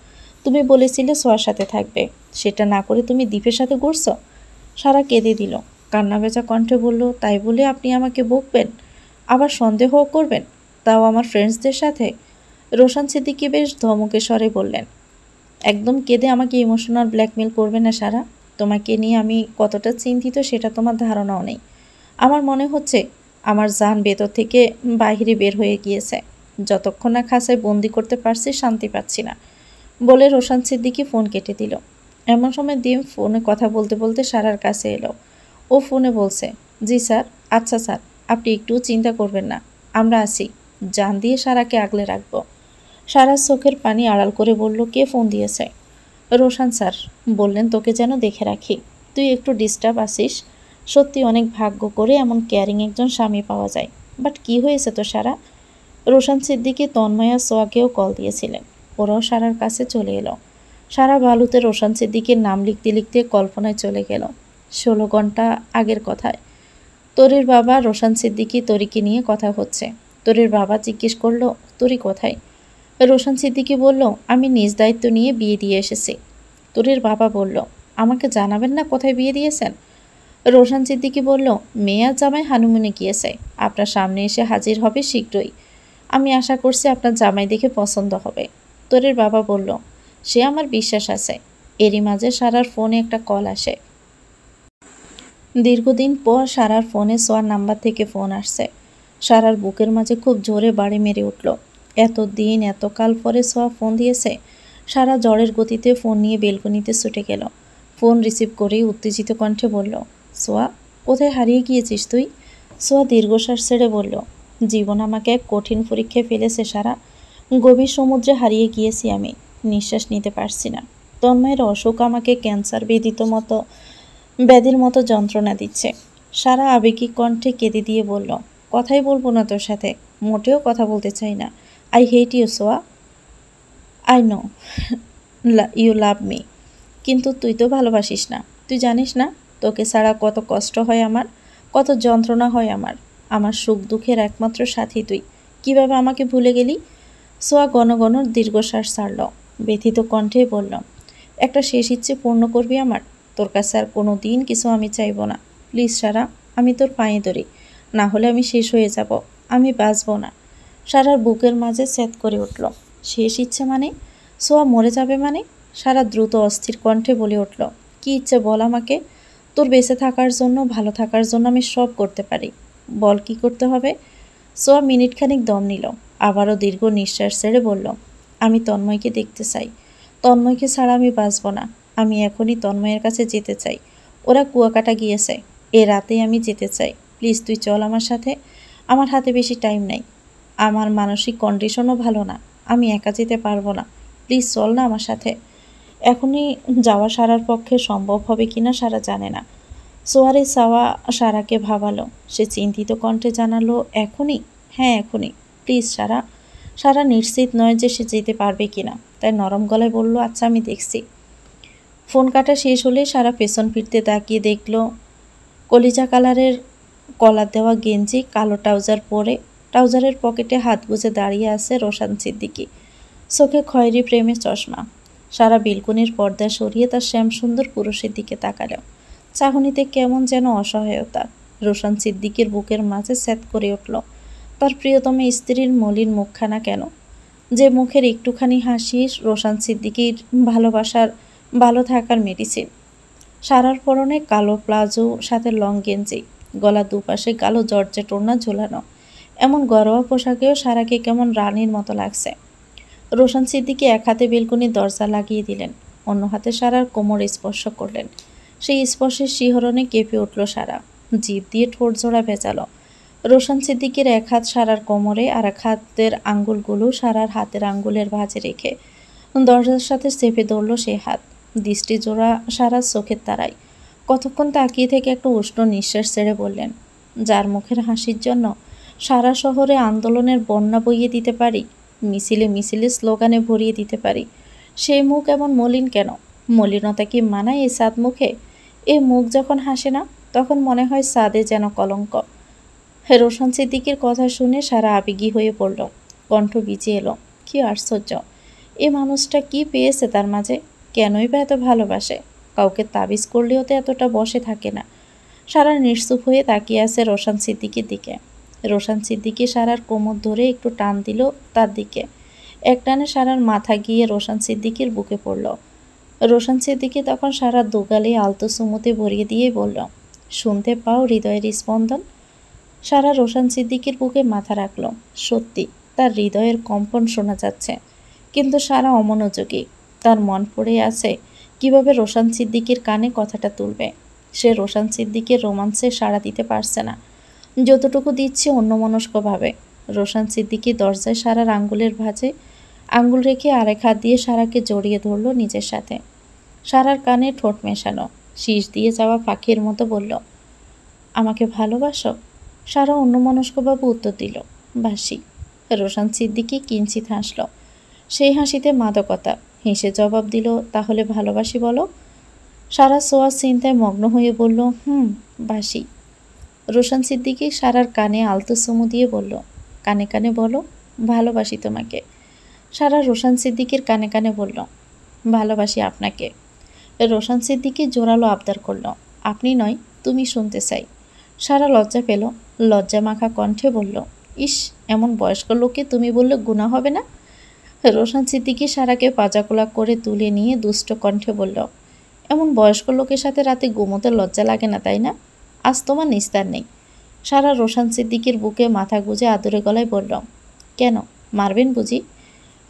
তুমি বলেছিলে সোয়ার সাথে থাকবে, সেটা না করে তুমি দীপের সাথে ঘুরছো। সারা কেঁদে দিল, কান্না ভেজা কণ্ঠে বলল, তাই বলে আপনি আমাকে বকবেন, আবার সন্দেহও করবেন, তাও আমার ফ্রেন্ডসদের সাথে? রোশান সিদ্দিকি বেশ ধমকে স্বরে বললেন, একদম কেঁদে আমাকে ইমোশনাল ব্ল্যাকমেল করবে না সারা। তোমাকে নিয়ে আমি কতটা চিন্তিত সেটা তোমার ধারণাও নেই। আমার মনে হচ্ছে আমার জান ভেতর থেকে বাহিরে বের হয়ে গিয়েছে। যতক্ষণ না খাঁচায় বন্দি করতে পারছি শান্তি পাচ্ছি না, বলে রোশান সিদ্দিকি ফোন কেটে দিল। এমন সময় দিম ফোনে কথা বলতে বলতে সারার কাছে এলো। ও ফোনে বলছে, জি স্যার। আচ্ছা স্যার, আপনি একটুও চিন্তা করবেন না, আমরা আছি, জান দিয়ে সারাকে আগলে রাখবো। সারার চোখের পানি আড়াল করে বলল, কে ফোন দিয়েছে? রোশান স্যার বললেন তোকে যেন দেখে রাখি, তুই একটু ডিস্টার্ব আসিস। সত্যি অনেক ভাগ্য করে এমন কেয়ারিং একজন স্বামী পাওয়া যায়। বাট কি হয়েছে তো সারা? রোশান সিদ্দিকী তন্ময়া সোয়াকেও কল দিয়েছিলেন। ওরাও সারার কাছে চলে এলো। সারা বালুতে রোশান সিদ্দিকীর নাম লিখতে লিখতে কল্পনায় চলে গেল 16 ঘন্টা আগের কথায়। তরির বাবা রোশান সিদ্দিকী তরিকে নিয়ে কথা হচ্ছে। তরির বাবা জিজ্ঞেস করলো, তরি কোথায়? রোশান সিদ্দিকী বলল, আমি নিজ দায়িত্ব নিয়ে বিয়ে দিয়ে এসেছি। তরির বাবা বলল, আমাকে জানাবেন না কোথায় বিয়ে দিয়েছেন? রোশান সিদ্দিকী বলল, মেয়ে আর জামাই হানিমুনে গিয়েছে, আপনার সামনে এসে হাজির হবে শীঘ্রই। আমি আশা করছি আপনার জামাই দেখে পছন্দ হবে। তরির বাবা বলল, সে আমার বিশ্বাস আছে। এরই মাঝে সারার ফোনে একটা কল আসে। দীর্ঘদিন পর সারার ফোনে সোয়ার নাম্বার থেকে ফোন আসছে। সারার বুকের মাঝে খুব জোরে বাড়ি মেরে উঠল। এতদিন এতকাল পরে সোয়া ফোন দিয়েছে। সারা জ্বরের গতিতে ফোন নিয়ে বেলকনিতে ছুটে গেল। ফোন রিসিভ করেই উত্তেজিত কণ্ঠে বলল, সোয়া, কোথায় হারিয়ে গিয়েছিস তুই? সোয়া দীর্ঘশ্বাস ছেড়ে বলল, জীবন আমাকে এক কঠিন পরীক্ষায় ফেলেছে সারা। গভীর সমুদ্রে হারিয়ে গিয়েছি আমি। নিঃশ্বাস নিতে পারছি না। তন্ময়ের অসুখ আমাকে ক্যান্সার ব্যাধির মতো যন্ত্রণা দিচ্ছে। সারা আবেগিক কণ্ঠে কেঁদে দিয়ে বলল, কথাই বলবো না তোর সাথে। মোটেও কথা বলতে চাই না। আই হেট ইউ সোয়া। I know you love me, কিন্তু তুই তো ভালোবাসিস না। তুই জানিস না তোকে ছাড়া কত কষ্ট হয় আমার, কত যন্ত্রণা হয় আমার। আমার সুখ দুঃখের একমাত্র সাথী তুই। কিভাবে আমাকে ভুলে গেলি? সোয়া ঘন ঘন দীর্ঘশ্বাস ছাড়ল। ব্যথিত কণ্ঠে বলল, একটা শেষ ইচ্ছে পূর্ণ করবি আমার? তোর কাছে আর কোনো দিন কিছু আমি চাইব না। প্লিজ সারা, আমি তোর পায়ে ধরি। না হলে আমি শেষ হয়ে যাব। আমি বাঁচব না। সারার বুকের মাঝে স্যাঁত করে উঠল। শেষ ইচ্ছে মানে? সোয়া মরে যাবে মানে? সারা দ্রুত অস্থির কণ্ঠে বলে উঠল, কি ইচ্ছে বল আমাকে। তোর বেঁচে থাকার জন্য, ভালো থাকার জন্য আমি সব করতে পারি। বল কি করতে হবে? সোয়া মিনিটখানিক দম নিল। আবারও দীর্ঘ নিঃশ্বাস ছেড়ে বলল, আমি তন্ময়কে দেখতে চাই। তন্ময়কে ছাড়া আমি বাঁচব না। আমি এখনই তন্ময়ের কাছে যেতে চাই। ওরা কুয়াকাটা গিয়েছে। এ রাতেই আমি যেতে চাই। প্লিজ তুই চল আমার সাথে। আমার হাতে বেশি টাইম নাই। আমার মানসিক কন্ডিশনও ভালো না। আমি একা যেতে পারবো না। প্লিজ চল না আমার সাথে। এখনই যাওয়া সারার পক্ষে সম্ভব হবে কিনা সারা জানে না। সোয়ারে সাওয়া সারাকে ভাবালো। সে চিন্তিত কণ্ঠে জানালো, এখনই? হ্যাঁ এখনই। প্লিজ সারা। সারা নিশ্চিত নয় যে সে যেতে পারবে কিনা, তাই নরম গলায় বলল, আচ্ছা আমি দেখছি। ফোন কাটা শেষ হলে সারা পেছন ফিরতে তাকিয়ে দেখল কলিজা কালারের কলার দেওয়া গেঞ্জি, কালো ট্রাউজার পরে ট্রাউজারের পকেটে হাত গুজে দাঁড়িয়ে আছে রোশান সিদ্দিকী। চোখে খয়েরি প্রেমের চশমা। সারা বেলকনির পর্দা সরিয়ে তার শ্যামসুন্দর পুরুষের দিকে তাকালো। চাহনিতে কেমন যেন অসহায়তা। রোশান সিদ্দিকীর বুকের মাঝে স্যাঁত করে উঠল। তার প্রিয়তম স্ত্রীর মলিন মুখখানা কেন? যে মুখের একটুখানি হাসি রোশান সিদ্দিকীর ভালোবাসার, ভালো থাকার মেডিসিন। সারার পরনে কালো প্লাজো, সাথে লং গেঞ্জি, গলা দুপাশে কালো জর্জেট ওড়না ঝোলানো। এমন ঘরোয়া পোশাকেও সারাকে কেমন রানীর মতো লাগছে। রোশান সিদ্দিকী এক হাতে বেলকনির দরজা লাগিয়ে দিলেন, অন্য হাতে সারার কোমর স্পর্শ করলেন। সেই স্পর্শের শিহরণে কেঁপে উঠল সারা। জিভ দিয়ে ঠোঁট জোড়া ভেজালো। রোশান সিদ্দিকীর এক হাত সারার কোমরে, আর এক হাতের আঙ্গুলগুলো সারার হাতের আঙ্গুলের ভাঁজে রেখে দরজার সাথে চেপে ধরল সে হাত। দৃষ্টি জোড়া সারার চোখের তারায়। কতক্ষণ তাকিয়ে থেকে একটা উষ্ণ নিঃশ্বাস ছেড়ে বললেন, যার মুখের হাসির জন্য সারা শহরে আন্দোলনের বন্যা বইয়ে দিতে পারি, মিছিলে মিছিলে স্লোগানে ভরিয়ে দিতে পারি, সেই মুখ এমন মলিন কেন? মলিনতা কি মানায় এই সাদ মুখে? এই মুখ যখন হাসে না, তখন মনে হয় সাদে যেন কলঙ্ক। রোশন সিদ্দিকীর কথা শুনে সারা আবেগী হয়ে পড়ল। কণ্ঠ ভিজে এলো। কি আশ্চর্য! এ মানুষটা কি পেয়েছে তার মাঝে? কেনই বা এত ভালোবাসে? কাউকে তাবিজ করলেও তো এতটা বসে থাকে না। সারা নিশ্চুপ হয়ে তাকিয়ে আছে রোশন সিদ্দিকীর দিকে। রোশন সিদ্দিকী সারার কোমর ধরে একটু টান দিল তার দিকে। এক টানে সারার মাথা গিয়ে রোশন সিদ্দিকীর বুকে পড়ল। রোশন সিদ্দিকী তখন সারার দুগালে আলতো চুমুতে ভরিয়ে দিয়ে বলল, শুনতে পাও হৃদয়ের স্পন্দন? সারা রোশন সিদ্দিকীর বুকে মাথা রাখল। সত্যি তার হৃদয়ের কম্পন শোনা যাচ্ছে। কিন্তু সারা অমনোযোগী। তার মন পড়ে আছে কিভাবে রোশন সিদ্দিকীর কানে কথাটা তুলবে। সে রোশন সিদ্দিকীর রোমান্সে সাড়া দিতে পারছে না, যতটুকু দিচ্ছে অন্যমনস্কভাবে। রোশন সিদ্দিকী দরজায় সারার আঙ্গুলের ভাঁজে আঙ্গুল রেখে আরেক হাত দিয়ে সারাকে জড়িয়ে ধরল নিজের সাথে। সারার কানে ঠোঁট মেশানো, শীষ দিয়ে যাওয়া পাখির মতো বলল, আমাকে ভালোবাসো? সারা অন্যমনস্কভাবে উত্তর দিল, বাসি। রোশান সিদ্দিকী কিঞ্চিত হাসল। সেই হাসিতে মাদকতা। হেসে জবাব দিল, তাহলে ভালোবাসি বলো। সারা সোয়ার চিন্তায় মগ্ন হয়ে বলল, বাসি। রোশান সিদ্দিকী সারার কানে আলতো চুমু দিয়ে বলল, কানে কানে বলো, ভালোবাসি তোমাকে। সারা রোশান সিদ্দিকীর কানে কানে বলল, ভালোবাসি আপনাকে। রোশান সিদ্দিকী জোরালো আবদার করল, আপনি নয়, তুমি শুনতে চাই। সারা লজ্জা পেল, লজ্জা মাখা কণ্ঠে বলল, ইস, এমন বয়স্ক লোককে তুমি বললে গুনাহ হবে না? রোশান সিদ্দিকী সারাকে পাজাকোলা করে তুলে নিয়ে দুষ্ট কণ্ঠে বলল, এমন বয়স্ক লোকের সাথে রাতে ঘুমোতে লজ্জা লাগে না, তাই না? আজ তোমার নিস্তার নেই। সারা রোশান সিদ্দিকীর বুকে মাথা গুজে আদুরে গলায় বলল, কেন, মারবেন বুঝি?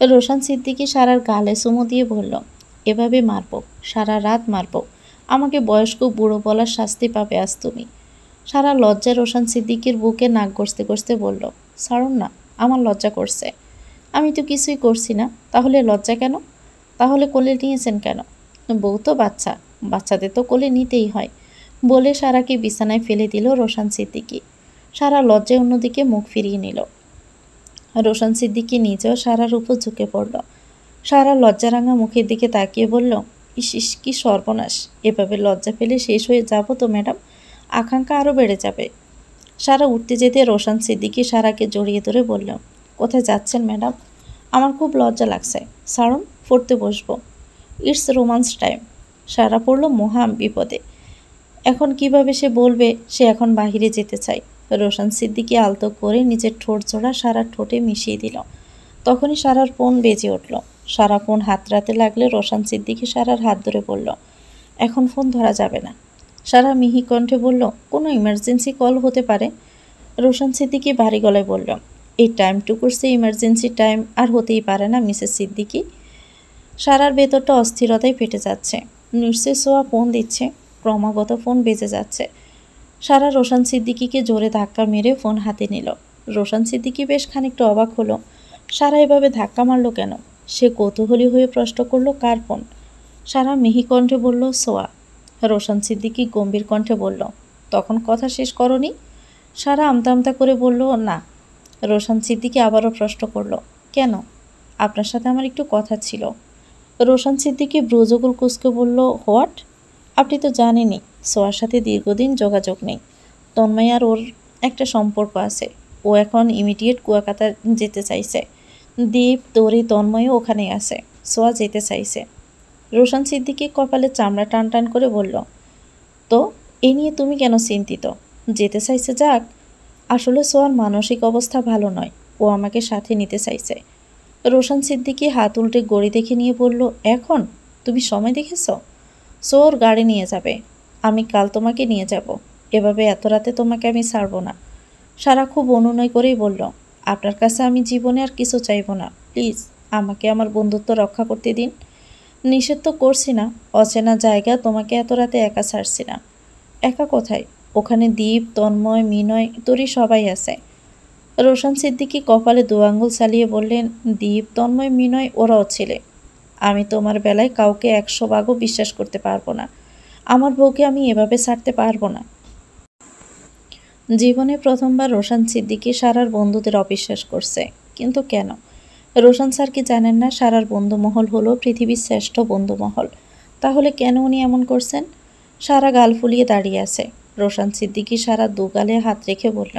রোশান সিদ্দিকী সারার গালে চুমু দিয়ে বলল, এভাবে মারব, সারা রাত মারব। আমাকে বয়স্ক বুড়ো বলার শাস্তি পাবে আজ তুমি। সারা লজ্জায় রোশান সিদ্দিকীর বুকে নাক ঘষতে ঘষতে বলল, ছাড়ুন না, আমার লজ্জা করছে। আমি তো কিছুই করছি না, তাহলে লজ্জা কেন? তাহলে কোলে নিয়েছেন কেন? বউ তো বাচ্চা, বাচ্চাদের তো কোলে নিতেই হয়, বলে সারাকে বিছানায় ফেলে দিল রোশান সিদ্দিকী। সারা লজ্জায় অন্যদিকে মুখ ফিরিয়ে নিল। রোশান সিদ্দিকী নিজেও সারার উপর ঝুঁকে পড়ল। সারা লজ্জারাঙা মুখের দিকে তাকিয়ে বলল, ইস ইস, কি সর্বনাশ! এভাবে লজ্জা পেলে শেষ হয়ে যাব তো ম্যাডাম, আকাঙ্ক্ষা আরও বেড়ে যাবে। সারা উঠতে যেতে রোশান সিদ্দিকী সারাকে জড়িয়ে ধরে বলল, কোথায় যাচ্ছেন ম্যাডাম? আমার খুব লজ্জা লাগছে, ছাড়ুন, পড়তে বসবো। It's romance time. সারা পড়ল মহা বিপদে। এখন কিভাবে সে বলবে সে এখন বাহিরে যেতে চায়? রোশান সিদ্দিকী আলতো করে নিজের ঠোঁট জোড়া সারার ঠোঁটে মিশিয়ে দিল। তখনই সারার ফোন বেজে উঠল। সারা ফোন হাতড়াতে লাগলে রোশান সিদ্দিকী সারার হাত ধরে বলল, এখন ফোন ধরা যাবে না। সারা মিহি কণ্ঠে বলল, কোনো ইমার্জেন্সি কল হতে পারে। রোশান সিদ্দিকী ভারী গলায় বলল, এই টাইমটুকুর সে ইমার্জেন্সি টাইম আর হতেই পারে না মিসেস সিদ্দিকী। সারার ভেতরটা অস্থিরতায় ফেটে যাচ্ছে। নিশ্চয় সোয়া ফোন দিচ্ছে, ক্রমাগত ফোন বেজে যাচ্ছে। সারা রোশান সিদ্দিকীকে জোরে ধাক্কা মেরে ফোন হাতে নিল। রোশান সিদ্দিকী বেশ খানিকটা অবাক হলো, সারা এভাবে ধাক্কা মারল কেন? সে কৌতূহলী হয়ে প্রশ্ন করল, কার ফোন? সারা মিহি কণ্ঠে বলল, সোয়া। রোশান সিদ্দিকী গম্ভীর কণ্ঠে বলল, তখন কথা শেষ করনি? সারা আমতা আমতা করে বলল, না। রোশান সিদ্দিকী আবারও প্রশ্ন করল, কেন? আপনার সাথে আমার একটু কথা ছিল। রোশান সিদ্দিকী ব্রুজগুল কুচকে বলল, হোয়াট? আপনি তো জানেনই সোয়ার সাথে দীর্ঘদিন যোগাযোগ নেই। তন্ময় আর ওর একটা সম্পর্ক আছে। ও এখন ইমিডিয়েট কুয়াকাটা যেতে চাইছে। দীপ, তরি, তন্ময়ও ওখানে আছে। সোয়া যেতে চাইছে। রোশান সিদ্দিকী কপালে চামড়া টান টান করে বলল, তো এ নিয়ে তুমি কেন চিন্তিত? যেতে চাইছে যাক। আসলে সোয়ার মানসিক অবস্থা ভালো নয়, ও আমাকে সাথে নিতে চাইছে। রোশান সিদ্দিকী হাত উল্টে গড়ি দেখে নিয়ে বলল, এখন? তুমি সময় দেখেছ? সোর গাড়ি নিয়ে যাবে, আমি কাল তোমাকে নিয়ে যাব। এভাবে এত রাতে তোমাকে আমি ছাড়ব না। সারা খুব অনুনয় করেই বলল, আপনার কাছে আমি জীবনে আর কিছু চাইব না, প্লিজ আমাকে আমার বন্ধুত্ব রক্ষা করতে দিন। নিষেধ তো করছি না, অচেনা জায়গা, তোমাকে এত রাতে একা ছাড়ছি না। একা কোথায়? ওখানে দীপ, তন্ময়, মিনয়, তোরই সবাই আছে। রোশান সিদ্দিকী কপালে দু আঙুল চালিয়ে বললেন, দীপ, তন্ময়, মিনয় ওরাও ছেলে। আমি তোমার বেলায় কাউকে 100 ভাগও বিশ্বাস করতে পারবো না। আমার বউকে আমি এভাবে ছাড়তে পারবো না। জীবনে প্রথমবার রোশান সিদ্দিকী সারার বন্ধুদের অবিশ্বাস করছে। কিন্তু কেন? রোশান স্যার কি জানেন না সারার বন্ধুমহল হলো পৃথিবীর শ্রেষ্ঠ বন্ধুমহল? তাহলে কেন উনি এমন করছেন? সারা গাল ফুলিয়ে দাঁড়িয়ে আছে। রোশান সিদ্দিকী সারা দুগালে হাত রেখে বলল,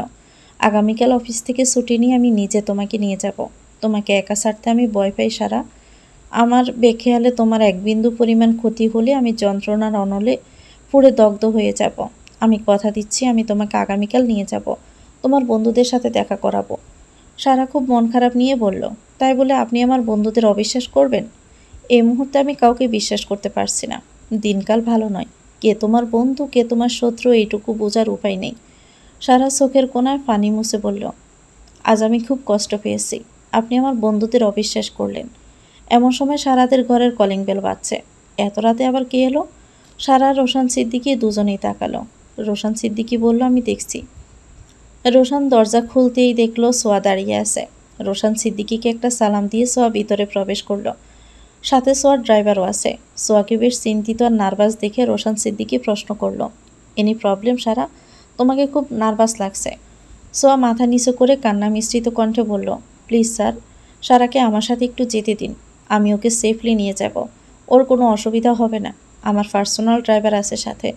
আগামীকাল অফিস থেকে ছুটি নিয়ে আমি নিজে তোমাকে নিয়ে যাব। তোমাকে একা ছাড়তে আমি ভয় পাই সারা। আমার বেখেয়ালে তোমার এক বিন্দু পরিমাণ ক্ষতি হলে আমি যন্ত্রণার অনলে পুড়ে দগ্ধ হয়ে যাব। আমি কথা দিচ্ছি, আমি তোমাকে আগামীকাল নিয়ে যাব, তোমার বন্ধুদের সাথে দেখা করাবো। সারা খুব মন খারাপ নিয়ে বলল, তাই বলে আপনি আমার বন্ধুদের অবিশ্বাস করবেন? এই মুহূর্তে আমি কাউকে বিশ্বাস করতে পারছি না। দিনকাল ভালো নয়। কে তোমার বন্ধু, কে তোমার শত্রু, এইটুকু বোঝার উপায় নেই। সারা চোখের কোণায় পানি মুছে বলল, আজ আমি খুব কষ্ট পেয়েছি। আপনি আমার বন্ধুদের অবিশ্বাস করলেন। এমন সময় সারাদের ঘরের কলিং বেল বাজছে। এত রাতে আবার কে এলো? সারা রোশান সিদ্দিকী দুজনেই তাকালো। রোশান সিদ্দিকী বলল, আমি দেখছি। রোশান দরজা খুলতেই দেখল সোয়া দাঁড়িয়ে আছে। রোশান সিদ্দিকীকে একটা সালাম দিয়ে সোয়া ভিতরে প্রবেশ করলো। সাথে সোয়ার ড্রাইভারও আছে। সোয়াকে বেশ চিন্তিত আর নার্ভাস দেখে রোশান সিদ্দিকী প্রশ্ন করল, এনি প্রবলেম সারা? তোমাকে খুব নার্ভাস লাগছে। সোয়া মাথা নিচু করে কান্না মিশ্রিত কণ্ঠে বলল, প্লিজ স্যার, সারাকে আমার সাথে একটু যেতে দিন। আমি ওকে সেফলি নিয়ে যাব। ওর কোনো অসুবিধা হবে না। আমার পার্সোনাল ড্রাইভার আছে সাথে।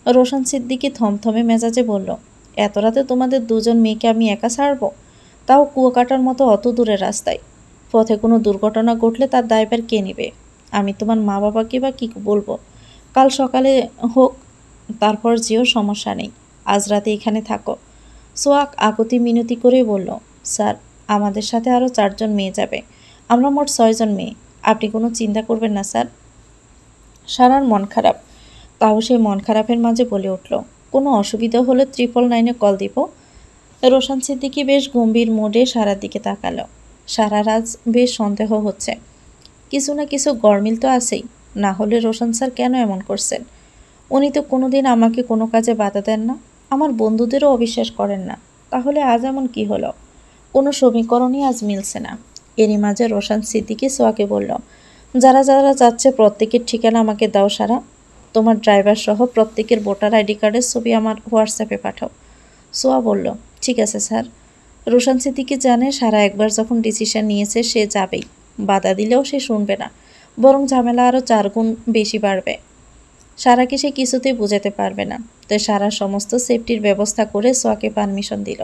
রোশন সিদ্দিকী থমথমে মেজাজে বলল, এত রাতে তোমাদের দুজন মেয়েকে আমি একা ছাড়বো? তাও কুয়াকাটার মতো অত দূরের রাস্তায়। পথে কোনো দুর্ঘটনা ঘটলে তার দায়ভার কে নেবে? আমি তোমার মা বাবাকে বা কী বলবো? কাল সকালে হোক, তারপর যেও, সমস্যা নেই। আজ রাতে এখানে থাকো। সোয়াক আকতি মিনতি করে বলল, স্যার, আমাদের সাথে আরও 4 জন মেয়ে যাবে। আমরা মোট 6 জন মেয়ে। আপনি কোনো চিন্তা করবেন না স্যার। সারার মন খারাপ। তাও সে মন খারাপের মাঝে বলে উঠল, কোনো অসুবিধা হলে 999-এ কল দিব। রোশন সিদ্দিকী বেশ গম্ভীর মোডে সারার দিকে তাকালো। সারার আজ বেশ সন্দেহ হচ্ছে। কিছু না কিছু গরমিল তো আছেই, না হলে রোশন স্যার কেন এমন করছেন? উনি তো কোনোদিন আমাকে কোনো কাজে বাধা দেন না, আমার বন্ধুদেরও অবিশ্বাস করেন না। তাহলে আজ এমন কি হলো? কোনো সমীকরণই আজ মিলছে না। এরই মাঝে রোশন সিদ্দিকী সোয়াকে বলল, যারা যারা যাচ্ছে প্রত্যেকের ঠিকানা আমাকে দাও সারা। তোমার ড্রাইভার সহ প্রত্যেকের ভোটার আইডি কার্ডের ছবি আমার হোয়াটসঅ্যাপে পাঠাও। সোয়া বলল, ঠিক আছে স্যার। রোশন সিদ্দিকী জানে সারা একবার যখন ডিসিশন নিয়েছে সে যাবেই। বাধা দিলেও সে শুনবে না, বরং ঝামেলা আরও 4 গুণ বেশি বাড়বে। সারাকে সে কিছুতেই বোঝাতে পারবে না। তাই সারা সমস্ত সেফটির ব্যবস্থা করে সোয়াকে পারমিশন দিল।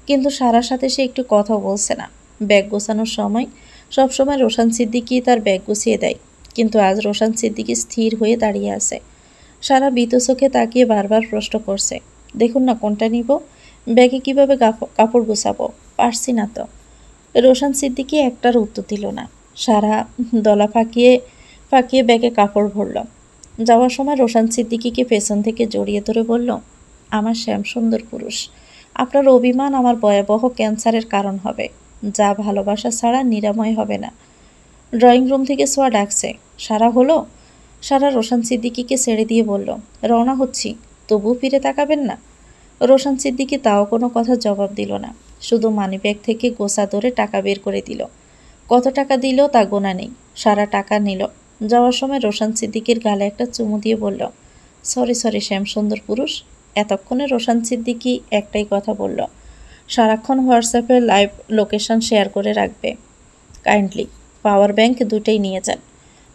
কিন্তু সারার সাথে সে একটু কথাও বলছে না। ব্যাগ গোছানোর সময় সবসময় রোশন সিদ্দিকী তার ব্যাগ গুছিয়ে দেয়, কিন্তু আজ রোশন সিদ্দিকী স্থির হয়ে দাঁড়িয়ে আছে। সারা ভীত চোখে তাকিয়ে বারবার প্রশ্ন করছে, দেখুন না কোনটা নিব, ব্যাগে কিভাবে কাপড় গুছাবো, পারছি না তো। রোশন সিদ্দিকী একটার উত্তর দিল না। সারা দলা ফাঁকিয়ে ফাঁকিয়ে ব্যাগে কাপড় ভরল। যাওয়ার সময় রোশন সিদ্দিকীকে পেছন থেকে জড়িয়ে ধরে বলল, আমার শ্যামসুন্দর পুরুষ, আপনার অভিমান আমার ভয়াবহ ক্যান্সারের কারণ হবে, যা ভালোবাসা ছাড়া নিরাময় হবে না। ড্রয়িং রুম থেকে সোয়া ডাকছে, সারা হলো? সারা রোশন সিদ্দিকীকে ছেড়ে দিয়ে বলল, রওনা হচ্ছি, তবু ফিরে তাকাবেন না? রোশন সিদ্দিকী তাও কোনো কথা জবাব দিল না, শুধু মানিব্যাগ থেকে গোছা ধরে টাকা বের করে দিল। কত টাকা দিল তা গোনা নেই। সারা টাকা নিল। যাওয়ার সময় রোশন সিদ্দিকীর গালে একটা চুমু দিয়ে বলল, সরি সরি শ্যামসুন্দর পুরুষ। এতক্ষণে রোশন সিদ্দিকী একটাই কথা বলল, সারাক্ষণ হোয়াটসঅ্যাপে লাইভ লোকেশন শেয়ার করে রাখবে কাইন্ডলি। পাওয়ার ব্যাংক দুটোই নিয়ে যান।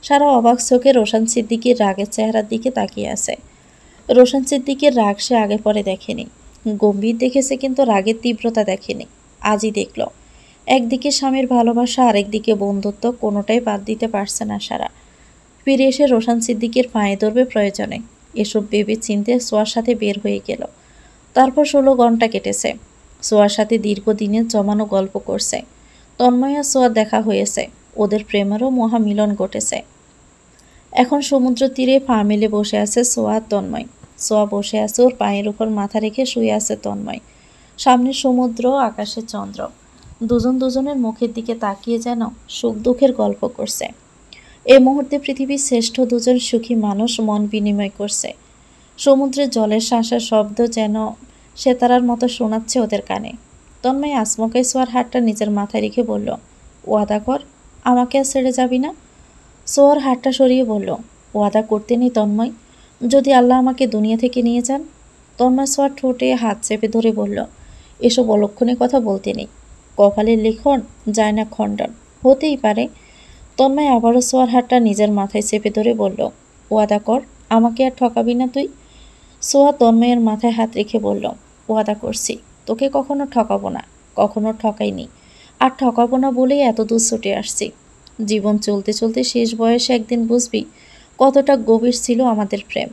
সারা অবাক চোখে রোশন সিদ্দিকীর রাগের চেহারার দিকে তাকিয়ে আছে। রোশন সিদ্দিকীর রাগ সে আগে পরে দেখেনি। গম্ভীর দেখেছে কিন্তু রাগের তীব্রতা দেখেনি। আজই দেখল। একদিকে স্বামীর ভালোবাসা, আরেকদিকে বন্ধুত্ব, কোনোটাই বাদ দিতে পারছে না সারা। ফিরে এসে রোশন সিদ্দিকীর পায়ে ধরবে প্রয়োজনে, এসব ভেবে চিনতে সোয়ার সাথে বের হয়ে গেল। তারপর 16 ঘন্টা কেটেছে। সোয়ার সাথে দীর্ঘদিনের জমানো গল্প করছে। তন্ময় আর সোয়ার দেখা হয়েছে, ওদের প্রেমেরও মহামিলন ঘটেছে। এখন সমুদ্র তীরে পা মেলে বসে আছে সোয়া আর তন্ময়। সোয়া বসে আছে, ওর পায়ের উপর মাথা রেখে শুয়ে আছে তন্ময়। সামনে সমুদ্র, আকাশে চন্দ্র। দুজন দুজনের মুখের দিকে তাকিয়ে যেন সুখ দুঃখের গল্প করছে। এই মুহূর্তে পৃথিবীর শ্রেষ্ঠ দুজন সুখী মানুষ মন বিনিময় করছে। সমুদ্রের জলের শাঁসার শব্দ যেন সেতারার মতো শোনাচ্ছে ওদের কানে। তন্ময় আচমকাই সোয়ার হাতটা নিজের মাথায় রেখে বলল, ওয়াদা কর, আমাকে আর ছেড়ে যাবি না। সোয়ার হাতটা সরিয়ে বলল, ওয়াদা করতে নেই তন্ময়, যদি আল্লাহ আমাকে দুনিয়া থেকে নিয়ে যান। তন্ময় সোয়ার ঠোঁটে হাত চেপে ধরে বলল, এসব অলক্ষণে কথা বলতে নেই। কপালের লিখন যায় না খণ্ডন, হতেই পারে। তন্ময় আবারও সোয়ার হাতটা নিজের মাথায় চেপে ধরে বলল, ওয়াদা কর, আমাকে আর ঠকাবি না তুই। সোয়া তন্ময়ের মাথায় হাত রেখে বলল, ওয়াদা করছি, তোকে কখনো ঠকাবো না, কখনো ঠকাইনি, আর ঠকাবো না বলেই এত দূর ছুটে আসছি। জীবন চলতে চলতে শেষ বয়সে একদিন বুঝবি কতটা গভীর ছিল আমাদের প্রেম।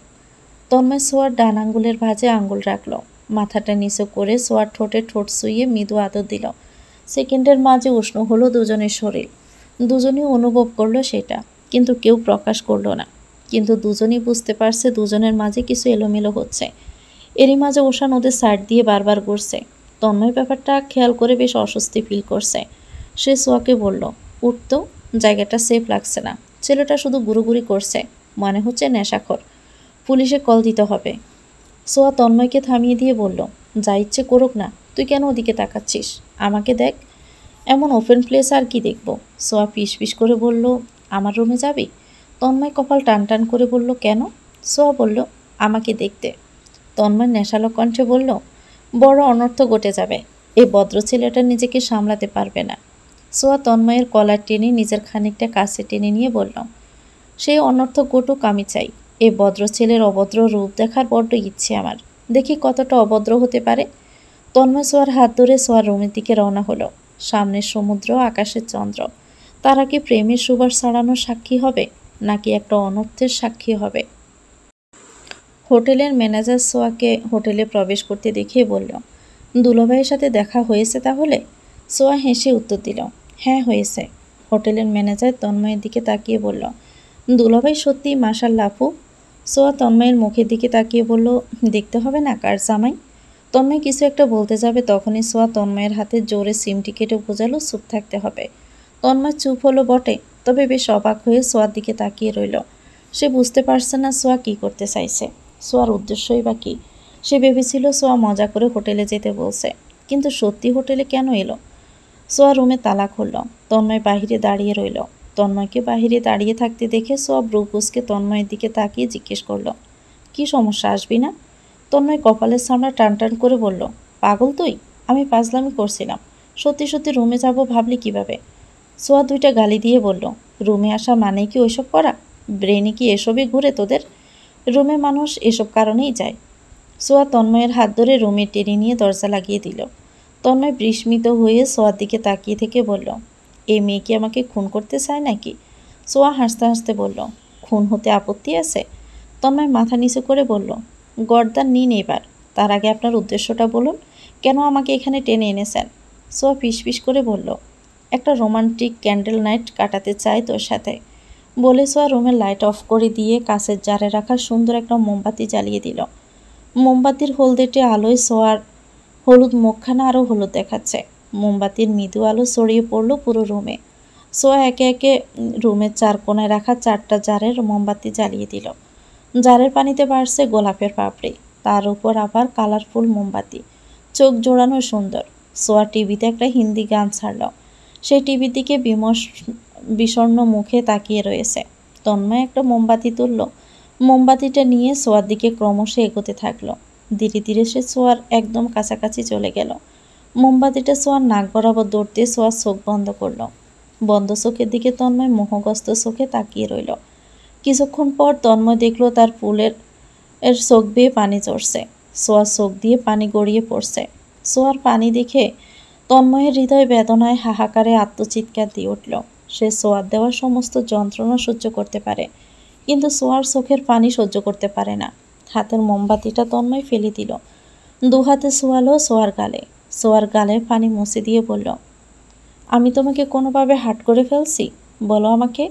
তন্ময় সোয়ার ডান আঙ্গুলের ভাঁজে আঙ্গুল রাখল, মাথাটা নিচু করে সোয়ার ঠোঁটে ঠোঁট শুইয়ে মৃদু আদর দিল। সেকেন্ডের মাঝে উষ্ণ হলো দুজনের শরীর। দুজনেই অনুভব করলো সেটা, কিন্তু কেউ প্রকাশ করলো না। কিন্তু দুজনেই বুঝতে পারছে দুজনের মাঝে কিছু এলোমেলো হচ্ছে। এরই মাঝে ওশান ওদের সাইড দিয়ে বারবার ঘুরছে। তন্ময় ব্যাপারটা খেয়াল করে বেশ অস্বস্তি ফিল করছে। সে সোয়াকে বলল, উঠতো, জায়গাটা সেফ লাগছে না, ছেলেটা শুধু গুরুগুরি করছে, মনে হচ্ছে নেশাখোর, পুলিশে কল দিতে হবে। সোয়া তন্ময়কে থামিয়ে দিয়ে বলল, যা ইচ্ছে করুক না, তুই কেন ওদিকে তাকাচ্ছিস, আমাকে দেখ। এমন ওপেন প্লেস আর কি দেখব। সোয়া পিস পিস করে বলল, আমার রুমে যাবি? তন্ময় কপাল টান টান করে বলল, কেন? সোয়া বলল, আমাকে দেখতে। তন্ময় নেশালো কণ্ঠে বলল, বড় অনর্থ ঘটে যাবে। এই ভদ্র ছেলেটা নিজেকে সামলাতে পারবে না। সোয়া তন্ময়ের কলার টেনে নিজের খানিকটা কাছে টেনে নিয়ে বলল, সেই অনর্থ ঘটুক, আমি চাই। এই ভদ্র ছেলের অভদ্র রূপ দেখার বড্ড ইচ্ছে আমার। দেখি কতটা অভদ্র হতে পারে। তন্ময় সোয়ার হাত ধরে সোয়ার রুমের দিকে রওনা হলো। সামনের সমুদ্র, আকাশের চন্দ্র, তারা কি প্রেমের সুবাস ছড়ানোর সাক্ষী হবে নাকি একটা অনর্থের সাক্ষী হবে? হোটেলের ম্যানেজার সোয়াকে হোটেলে প্রবেশ করতে দেখিয়ে বলল, দুলাভাইয়ের সাথে দেখা হয়েছে তাহলে? সোয়া হেসে উত্তর দিল, হ্যাঁ হয়েছে। হোটেলের ম্যানেজার তন্ময়ের দিকে তাকিয়ে বলল, দুলাভাই সত্যিই মাশাআল্লাহ আপু। সোয়া তন্ময়ের মুখের দিকে তাকিয়ে বলল, দেখতে হবে না কার জামাই? তন্ময় কিছু একটা বলতে যাবে তখনই সোয়া তন্ময়ের হাতে জোরে সিমটি কেটে বোঝালো চুপ থাকতে হবে। তন্ময় চুপ হলো বটে, তবে বেশ অবাক হয়ে সোয়ার দিকে তাকিয়ে রইল। সে বুঝতে পারছে না সোয়া কী করতে চাইছে, সোয়ার উদ্দেশ্যই বা কী। সে ভেবেছিল সোয়া মজা করে হোটেলে যেতে বলছে, কিন্তু সত্যি হোটেলে কেন এলো? সোয়া রুমে তালা খুলল। তন্ময় বাহিরে দাঁড়িয়ে রইল। তন্ময়কে বাহিরে দাঁড়িয়ে থাকতে দেখে সোয়া ব্রু কুঁচকে তন্ময়ের দিকে তাকিয়ে জিজ্ঞেস করল, কি সমস্যা, আসবি না? তন্ময় কপালের সামনে টান টান করে বলল, পাগল তুই? আমি পাগলামি করছিলাম। সত্যি সত্যি রুমে যাব ভাবলি কিভাবে? সোয়া দুইটা গালি দিয়ে বলল, রুমে আসা মানে কি ওইসব করা? ব্রেনে কি এসবই ঘুরে তোদের? রুমে মানুষ এসব কারণেই যায়। সোয়া তন্ময়ের হাত ধরে রুমে টেনে নিয়ে দরজা লাগিয়ে দিল। তন্ময় বিস্মিত হয়ে সোয়ার দিকে তাকিয়ে থেকে বলল, এই মেয়ে কি আমাকে খুন করতে চায় নাকি? সোয়া হাসতে হাসতে বলল, খুন হতে আপত্তি আছে? তন্ময় মাথা নিচু করে বলল, গর্দান নিন এবার। তার আগে আপনার উদ্দেশ্যটা বলুন, কেন আমাকে এখানে টেনে এনেছেন? সোয়া ফিসফিস করে বলল, একটা রোমান্টিক ক্যান্ডেল নাইট কাটাতে চাই তোর সাথে। বলে সোয়া রুমের লাইট অফ করে দিয়ে কাছের জারে রাখা সুন্দর একটা মোমবাতি জ্বালিয়ে দিল। মোমবাতির হলদেটে আলোয় সোয়ার হলুদ মুখখানা আরও হলুদ দেখাচ্ছে। মোমবাতির মৃদু আলো ছড়িয়ে পড়ল পুরো রুমে। সোয়া একে একে রুমের চার কোনায় রাখা 4টা জারের মোমবাতি জ্বালিয়ে দিল। জারের পানিতে বাড়ছে গোলাপের পাপড়ি, তার উপর আবার কালারফুল মোমবাতি, চোখ জোড়ানো সুন্দর। সোয়া টিভিতে একটা হিন্দি গান ছাড়ল। সেই টিভির দিকে বিষণ্ণ মুখে তাকিয়ে রয়েছে। তন্ময় একটা মোমবাতি তুলল। মোমবাতিটা নিয়ে সোয়ার দিকে ক্রমশ এগোতে থাকলো। ধীরে ধীরে সে সোয়ার একদম কাছাকাছি চলে গেল। মোমবাতিটা সোয়ার নাক বরাবর দৌড়তে সোয়ার চোখ বন্ধ করল। বন্ধ চোখের দিকে তন্ময় মোহগ্রস্ত চোখে তাকিয়ে রইল। কিছুক্ষণ পর তন্ময় দেখল তার ফুলের চোখ বেয়ে পানি চড়ছে। সোয়ার চোখ দিয়ে পানি গড়িয়ে পড়ছে। সোয়ার পানি দেখে তন্ময়ের হৃদয় বেদনায় হাহাকারে আত্মচিৎকার দিয়ে উঠল। সে সোয়ার দেওয়া সমস্ত যন্ত্রণা সহ্য করতে পারে, কিন্তু সোয়ার চোখের পানি সহ্য করতে পারে না। হাতের মোমবাতিটা তন্ময় ফেলে দিল। দু হাতে ছোঁয়ালো সোয়ার গালে। সোয়ার গালের পানি মুছে দিয়ে বলল, আমি তোমাকে কোনোভাবে হার্ট করে ফেলছি? বলো আমাকে।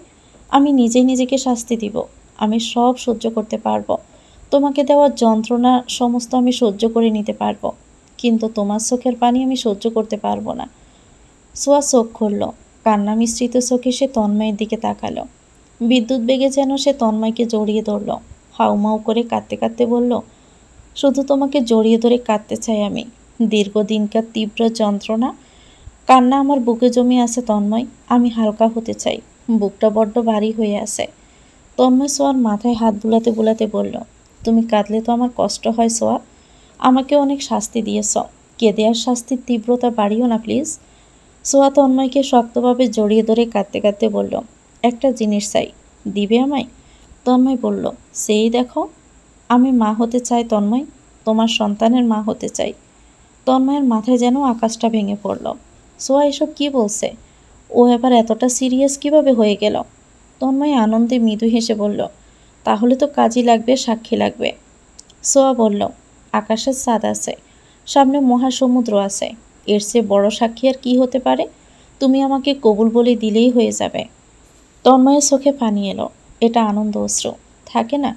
আমি নিজেই নিজেকে শাস্তি দিব। আমি সব সহ্য করতে পারবো। তোমাকে দেওয়ার যন্ত্রণা সমস্ত আমি সহ্য করে নিতে পারবো, কিন্তু তোমার চোখের পানি আমি সহ্য করতে পারবো না। সোয়া চোখ খুলল। কান্না মিশ্রিত চোখে সে তন্ময়ের দিকে তাকালো। বিদ্যুৎ বেগে যেন সে তন্ময়কে জড়িয়ে ধরল। হাউমাউ করে কাঁদতে কাঁদতে বলল, শুধু তোমাকে জড়িয়ে ধরে কাঁদতে চাই আমি। দীর্ঘদিনকার তীব্র যন্ত্রণা, কান্না আমার বুকে জমে আছে তন্ময়। আমি হালকা হতে চাই। বুকটা বড্ড ভারী হয়ে আছে। তন্ময় সোয়ার মাথায় হাত বুলাতে বুলাতে বলল, তুমি কাঁদলে তো আমার কষ্ট হয় সোয়া। আমাকে অনেক শাস্তি দিয়েছ, কেঁদে আর শাস্তির তীব্রতা বাড়িও না প্লিজ। সোয়া তন্ময়কে শক্তভাবে জড়িয়ে ধরে কাঁদতে কাঁদতে বলল, একটা জিনিস চাই, দিবে আমায়? তন্ময় বলল, সেই দেখো, আমি মা হতে চাই তন্ময়, তোমার সন্তানের মা হতে চাই। তন্ময়ের মাথায় যেন আকাশটা ভেঙে পড়ল। সোয়া এসব কি বলছে? ও এবার এতটা সিরিয়াস কিভাবে হয়ে গেল? তন্ময় আনন্দে মৃদু হেসে বলল, তাহলে তো কাজই লাগবে, সাক্ষী লাগবে। সোয়া বলল, আকাশের চাঁদ আছে, সামনে মহাসমুদ্র আছে, এর চেয়ে বড় সাক্ষী আর কি হতে পারে? তুমি আমাকে কবুল বলে দিলেই হয়ে যাবে। তন্ময়ের চোখে পানি এলো। এটা আনন্দ অশ্রু। থাকে না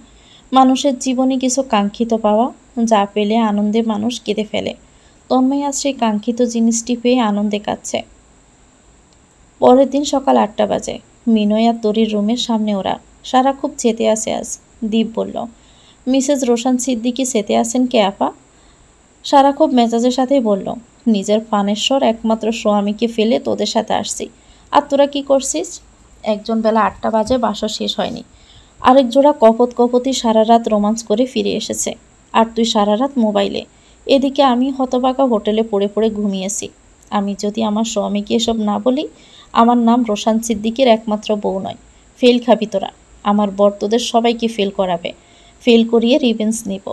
মানুষের জীবনে কিছু কাঙ্ক্ষিত পাওয়া, যা পেলে আনন্দে মানুষ কেঁদে ফেলে। তন্ময় আজ সেই কাঙ্ক্ষিত জিনিসটি পেয়ে আনন্দে কাঁদছে। পরের দিন সকাল 8টা বাজে। মিনয় আর তরির রুমের সামনে ওরা। সারা খুব চেতে আছে আজ। দীপ বলল, মিসেস রোশান সিদ্দিকি চেতে আছেন কে আপা? সারা খুব মেজাজের সাথেই বলল, নিজের প্রাণেশ্বর একমাত্র স্বামীকে ফেলে তোদের সাথে আসছি। আর তোরা কি করছিস? একজন বেলা 8টা বাজে, বাসা শেষ হয়নি। আরেক জোড়া কপতি সারা রাত রোমান্স করে ফিরে এসেছে। আর তুই সারা রাত মোবাইলে। এদিকে আমি হতবাকা হোটেলে পড়ে পড়ে ঘুমিয়েছি। আমি যদি আমার স্বামীকে এসব না বলি, আমার নাম রোশান সিদ্দিকের একমাত্র বউ নয়। ফেল খাবি তোরা। আমার বর তোদের সবাইকে ফেল করাবে। ফেল করিয়ে রিভেঞ্জ নিব।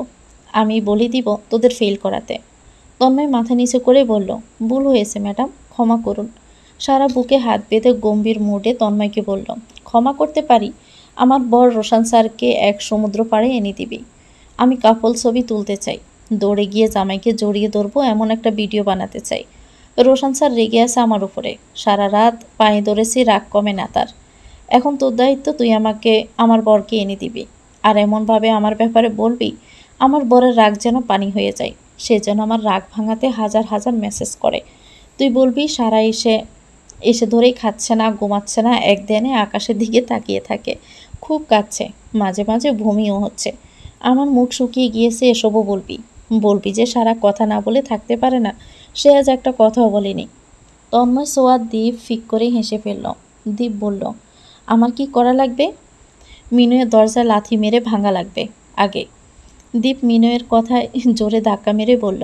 আমি বলে দিব তোদের ফেল করাতে। তন্ময় মাথা নিচু করে বলল, ভুল হয়েছে ম্যাডাম, ক্ষমা করুন। সারা বুকে হাত বেঁধে গম্ভীর মুডে তন্ময়কে বলল, ক্ষমা করতে পারি। আমার বর রোশান স্যারকে এক সমুদ্র পাড়ে এনে দিবি। আমি কাপল ছবি তুলতে চাই। দৌড়ে গিয়ে জামাইকে জড়িয়ে ধরবো এমন একটা ভিডিও বানাতে চাই। রোশান স্যার রেগে আছে আমার উপরে। সারা রাত পায়ে ধরেছি, রাগ কমে না তার। এখন তোর দায়িত্ব, তুই আমাকে আমার বরকে এনে দিবি। আর এমনভাবে আমার ব্যাপারে বলবি, আমার বরের রাগ যেন পানি হয়ে যায়। সে যেন আমার রাগ ভাঙাতে হাজার হাজার মেসেজ করে। তুই বলবি সারা এসে এসে ধরেই খাচ্ছে না, ঘুমাচ্ছে না, একদিনে আকাশের দিকে তাকিয়ে থাকে। খুব কাঁদছে, মাঝে মাঝে বমিও হচ্ছে। আমার মুখ শুকিয়ে গিয়েছে, এসবও বলবি। বলবি যে সারা কথা না বলে থাকতে পারে না, সে আজ একটা কথাও বলেনি। তন্ময় সোয়াদ দ্বীপ ফিক করে হেসে ফেলল। দ্বীপ বলল, আমার কি করা লাগবে? মিনুয়ের দরজায় লাথি মেরে ভাঙা লাগবে আগে। দীপ মিনুয়ের কথায় জোরে ধাক্কা মেরে বলল,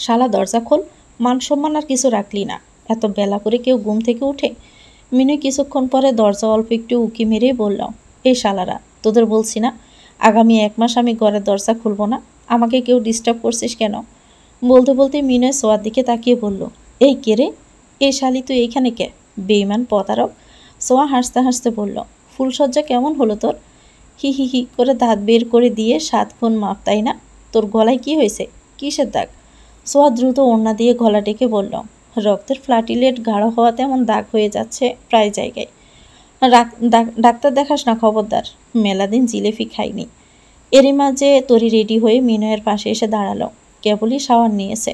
শালা দরজা খোল, মান সম্মান আর কিছু রাখলি না। এত বেলা করে কেউ ঘুম থেকে উঠে? মিনু কিছুক্ষণ পরে দরজা অল্প একটু উকি মেরে বলল, এই শালারা, তোদের বলছি না আগামী 1 মাস আমি ঘরের দরজা খুলবো না। আমাকে কেউ ডিস্টার্ব করছিস কেন? বলতে বলতে মিনয় সোয়ার দিকে তাকিয়ে বলল, এই কে রে? এই শালি তুই এইখানে কে? বেঈমান প্রতারক। সোয়া হাসতে হাসতে বলল, ফুলসজ্জা কেমন হলো তোর? হি হি হি করে দাঁত বের করে দিয়ে 7 খুন মাপ, তাই না? তোর গলায় কি হয়েছে? কিসের দাগ? সোয়া দ্রুত ওড়না দিয়ে গলা ডেকে বলল, রক্তের ফ্লাটিলেট গাঢ় হওয়াতে এমন দাগ হয়ে যাচ্ছে প্রায় জায়গায়। ডাক্তার দেখাস না খবরদার। মেলাদিন জিলেপি খাইনি। এরই মাঝে তরি রেডি হয়ে মিনয়ের পাশে এসে দাঁড়ালো। কেবলই শাওয়ার নিয়েছে,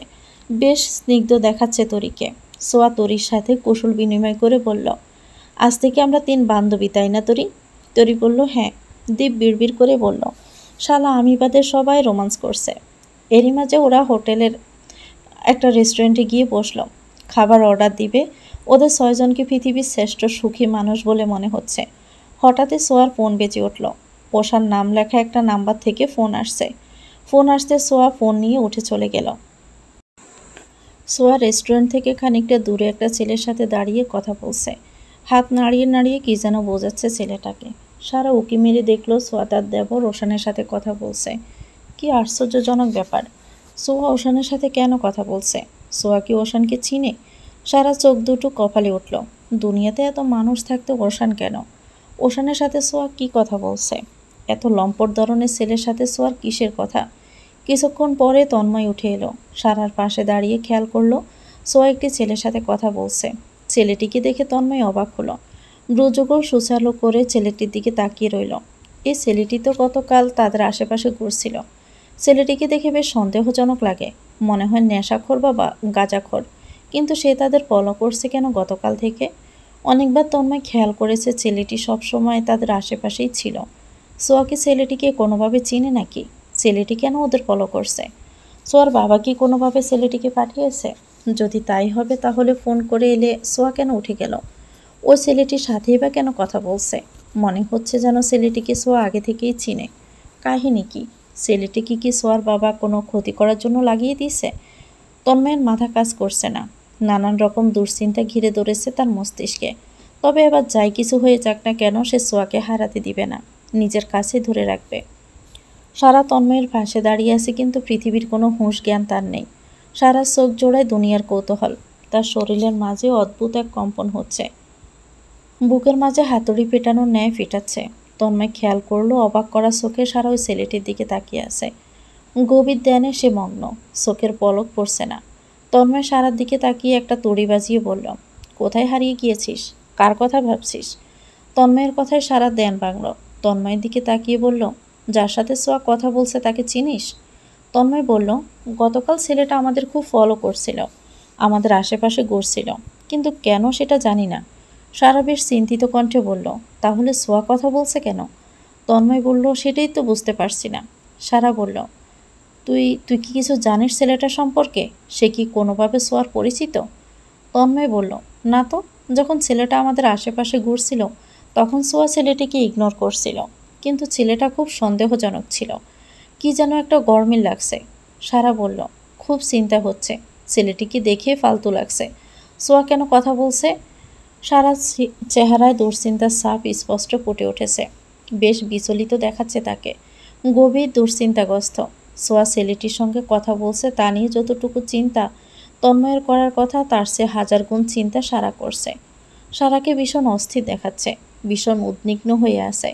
বেশ স্নিগ্ধ দেখাচ্ছে তরিকে। সোয়া তরির সাথে কুশল বিনিময় করে বলল, আজ থেকে আমরা 3 বান্ধবী, তাই না তরি? তরি বলল, হ্যাঁ। দীপ বিড়বিড় করে বলল, শালা আমি বাদে সবাই রোমান্স করছে। এরই মাঝে ওরা হোটেলের একটা রেস্টুরেন্টে গিয়ে বসলো। খাবার অর্ডার দিবে। ওদের 6 জনকে পৃথিবীর শ্রেষ্ঠ সুখী মানুষ বলে মনে হচ্ছে। হঠাৎই সোয়ার ফোন বেজে উঠল। পোষার নাম লেখা একটা নাম্বার থেকে ফোন আসছে। ফোন আসতে সোয়া ফোন নিয়ে উঠে চলে গেল। সোয়া রেস্টুরেন্ট থেকে খানিকটা দূরে একটা ছেলের সাথে দাঁড়িয়ে কথা বলছে। হাত নাড়িয়ে নাড়িয়ে কি যেন বোঝাচ্ছে ছেলেটাকে। সারা উকি মেরে দেখলো সোয়া তার দেবর রোশানের সাথে কথা বলছে। কি আশ্চর্যজনক ব্যাপার! সোয়া ওশানের সাথে কেন কথা বলছে? সোয়া কি ওশানকে চিনে? সারা চোখ দুটো কপালে উঠল। দুনিয়াতে এত মানুষ থাকতে ওশান কেন? ওশানের সাথে সোয়া কি কথা বলছে? এত লম্পট ধরনের ছেলের সাথে সোয়ার কিসের কথা? কিছুক্ষণ পরে তন্ময় উঠে এলো। সারার পাশে দাঁড়িয়ে খেয়াল করলো সোয়া একটি ছেলের সাথে কথা বলছে। ছেলেটিকে দেখে তন্ময় অবাক হলো। ব্রুজগোল সুচালো করে ছেলেটির দিকে তাকিয়ে রইল। এই ছেলেটি তো গতকাল তাদের আশেপাশে ঘুরছিল। ছেলেটিকে দেখে বেশ সন্দেহজনক লাগে। মনে হয় নেশাখোর বা গাঁজাখোর। কিন্তু সে তাদের ফলো করছে কেন গতকাল থেকে? অনেকবার তন্ময় খেয়াল করেছে ছেলেটি সবসময় তাদের আশেপাশেই ছিল। সোয়া কি ছেলেটিকে কোনোভাবে চিনে নাকি? ছেলেটি কেন ওদের ফলো করছে? সোয়ার বাবা কি কোনোভাবে ছেলেটিকে পাঠিয়েছে? যদি তাই হবে তাহলে ফোন করে এলে সোয়া কেন উঠে গেল? ও ছেলেটির সাথেই বা কেন কথা বলছে? মনে হচ্ছে যেন ছেলেটিকে সোয়া আগে থেকেই চিনে। কাহিনী কি? ছেলেটিকে কি সোয়ার বাবা কোনো ক্ষতি করার জন্য লাগিয়ে দিয়েছে? তন্ময়ের মাথা কাজ করছে না। নানান রকম দুশ্চিন্তা ঘিরে ধরেছে তার মস্তিষ্কে। তবে এবার যাই কিছু হয়ে যাক না কেন, সে সোয়াকে হারাতে দিবে না, নিজের কাছে ধরে রাখবে। সারা তন্ময়ের পাশে দাঁড়িয়ে আছে, কিন্তু পৃথিবীর কোনো হুঁশ জ্ঞান তার নেই। সারা চোখ জোড়ায় দুনিয়ার কৌতূহল। তার শরীরের মাঝে অদ্ভুত এক কম্পন হচ্ছে। বুকের মাঝে হাতুড়ি পেটানোর ন্যায় ফিটাচ্ছে। তন্ময় খেয়াল করলো অবাক করা চোখে সারা ওই ছেলেটির দিকে তাকিয়ে আছে। গভীর ধ্যানে সে মগ্ন, চোখের পলক পড়ছে না। তন্ময় সারার দিকে তাকিয়ে একটা তড়ি বাজিয়ে বলল, কোথায় হারিয়ে গিয়েছিস? কার কথা ভাবছিস? তন্ময়ের কথায় সারা ধ্যান ভাঙল। তন্ময়ের দিকে তাকিয়ে বলল, যার সাথে সোয়া কথা বলছে তাকে চিনিস? তন্ময় বলল, গতকাল ছেলেটা আমাদের খুব ফলো করছিল, আমাদের আশেপাশে ঘুরছিল, কিন্তু কেন সেটা জানি না। সারা বেশ চিন্তিত কণ্ঠে বলল, তাহলে সোয়া কথা বলছে কেন? তন্ময় বলল, সেটাই তো বুঝতে পারছি না। সারা বলল, তুই তুই কি কিছু জানিস ছেলেটা সম্পর্কে? সে কি কোনোভাবে সোয়ার পরিচিত? তন্ময় বলল, না তো। যখন ছেলেটা আমাদের আশেপাশে ঘুরছিল তখন সোয়া ছেলেটিকে ইগনোর করছিল, কিন্তু ছেলেটা খুব সন্দেহজনক ছিল। কি যেন একটা গরমিল লাগছে। সারা বলল, খুব চিন্তা হচ্ছে, ছেলেটিকে দেখে ফালতু লাগছে। সোয়া কেন কথা বলছে? সারা চেহারায় দুশ্চিন্তার ছাপ স্পষ্ট ফুটে উঠেছে। বেশ বিচলিত দেখাচ্ছে তাকে, গভীর দুশ্চিন্তাগ্রস্ত। সোয়া ছেলেটির সঙ্গে কথা বলছে তা নিয়ে যতটুকু চিন্তা তন্ময়ের করার কথা তার চেয়ে হাজার গুণ চিন্তা সারা করছে। সারাকে ভীষণ অস্থির দেখাচ্ছে, ভীষণ উদ্বিগ্ন হয়ে আছে,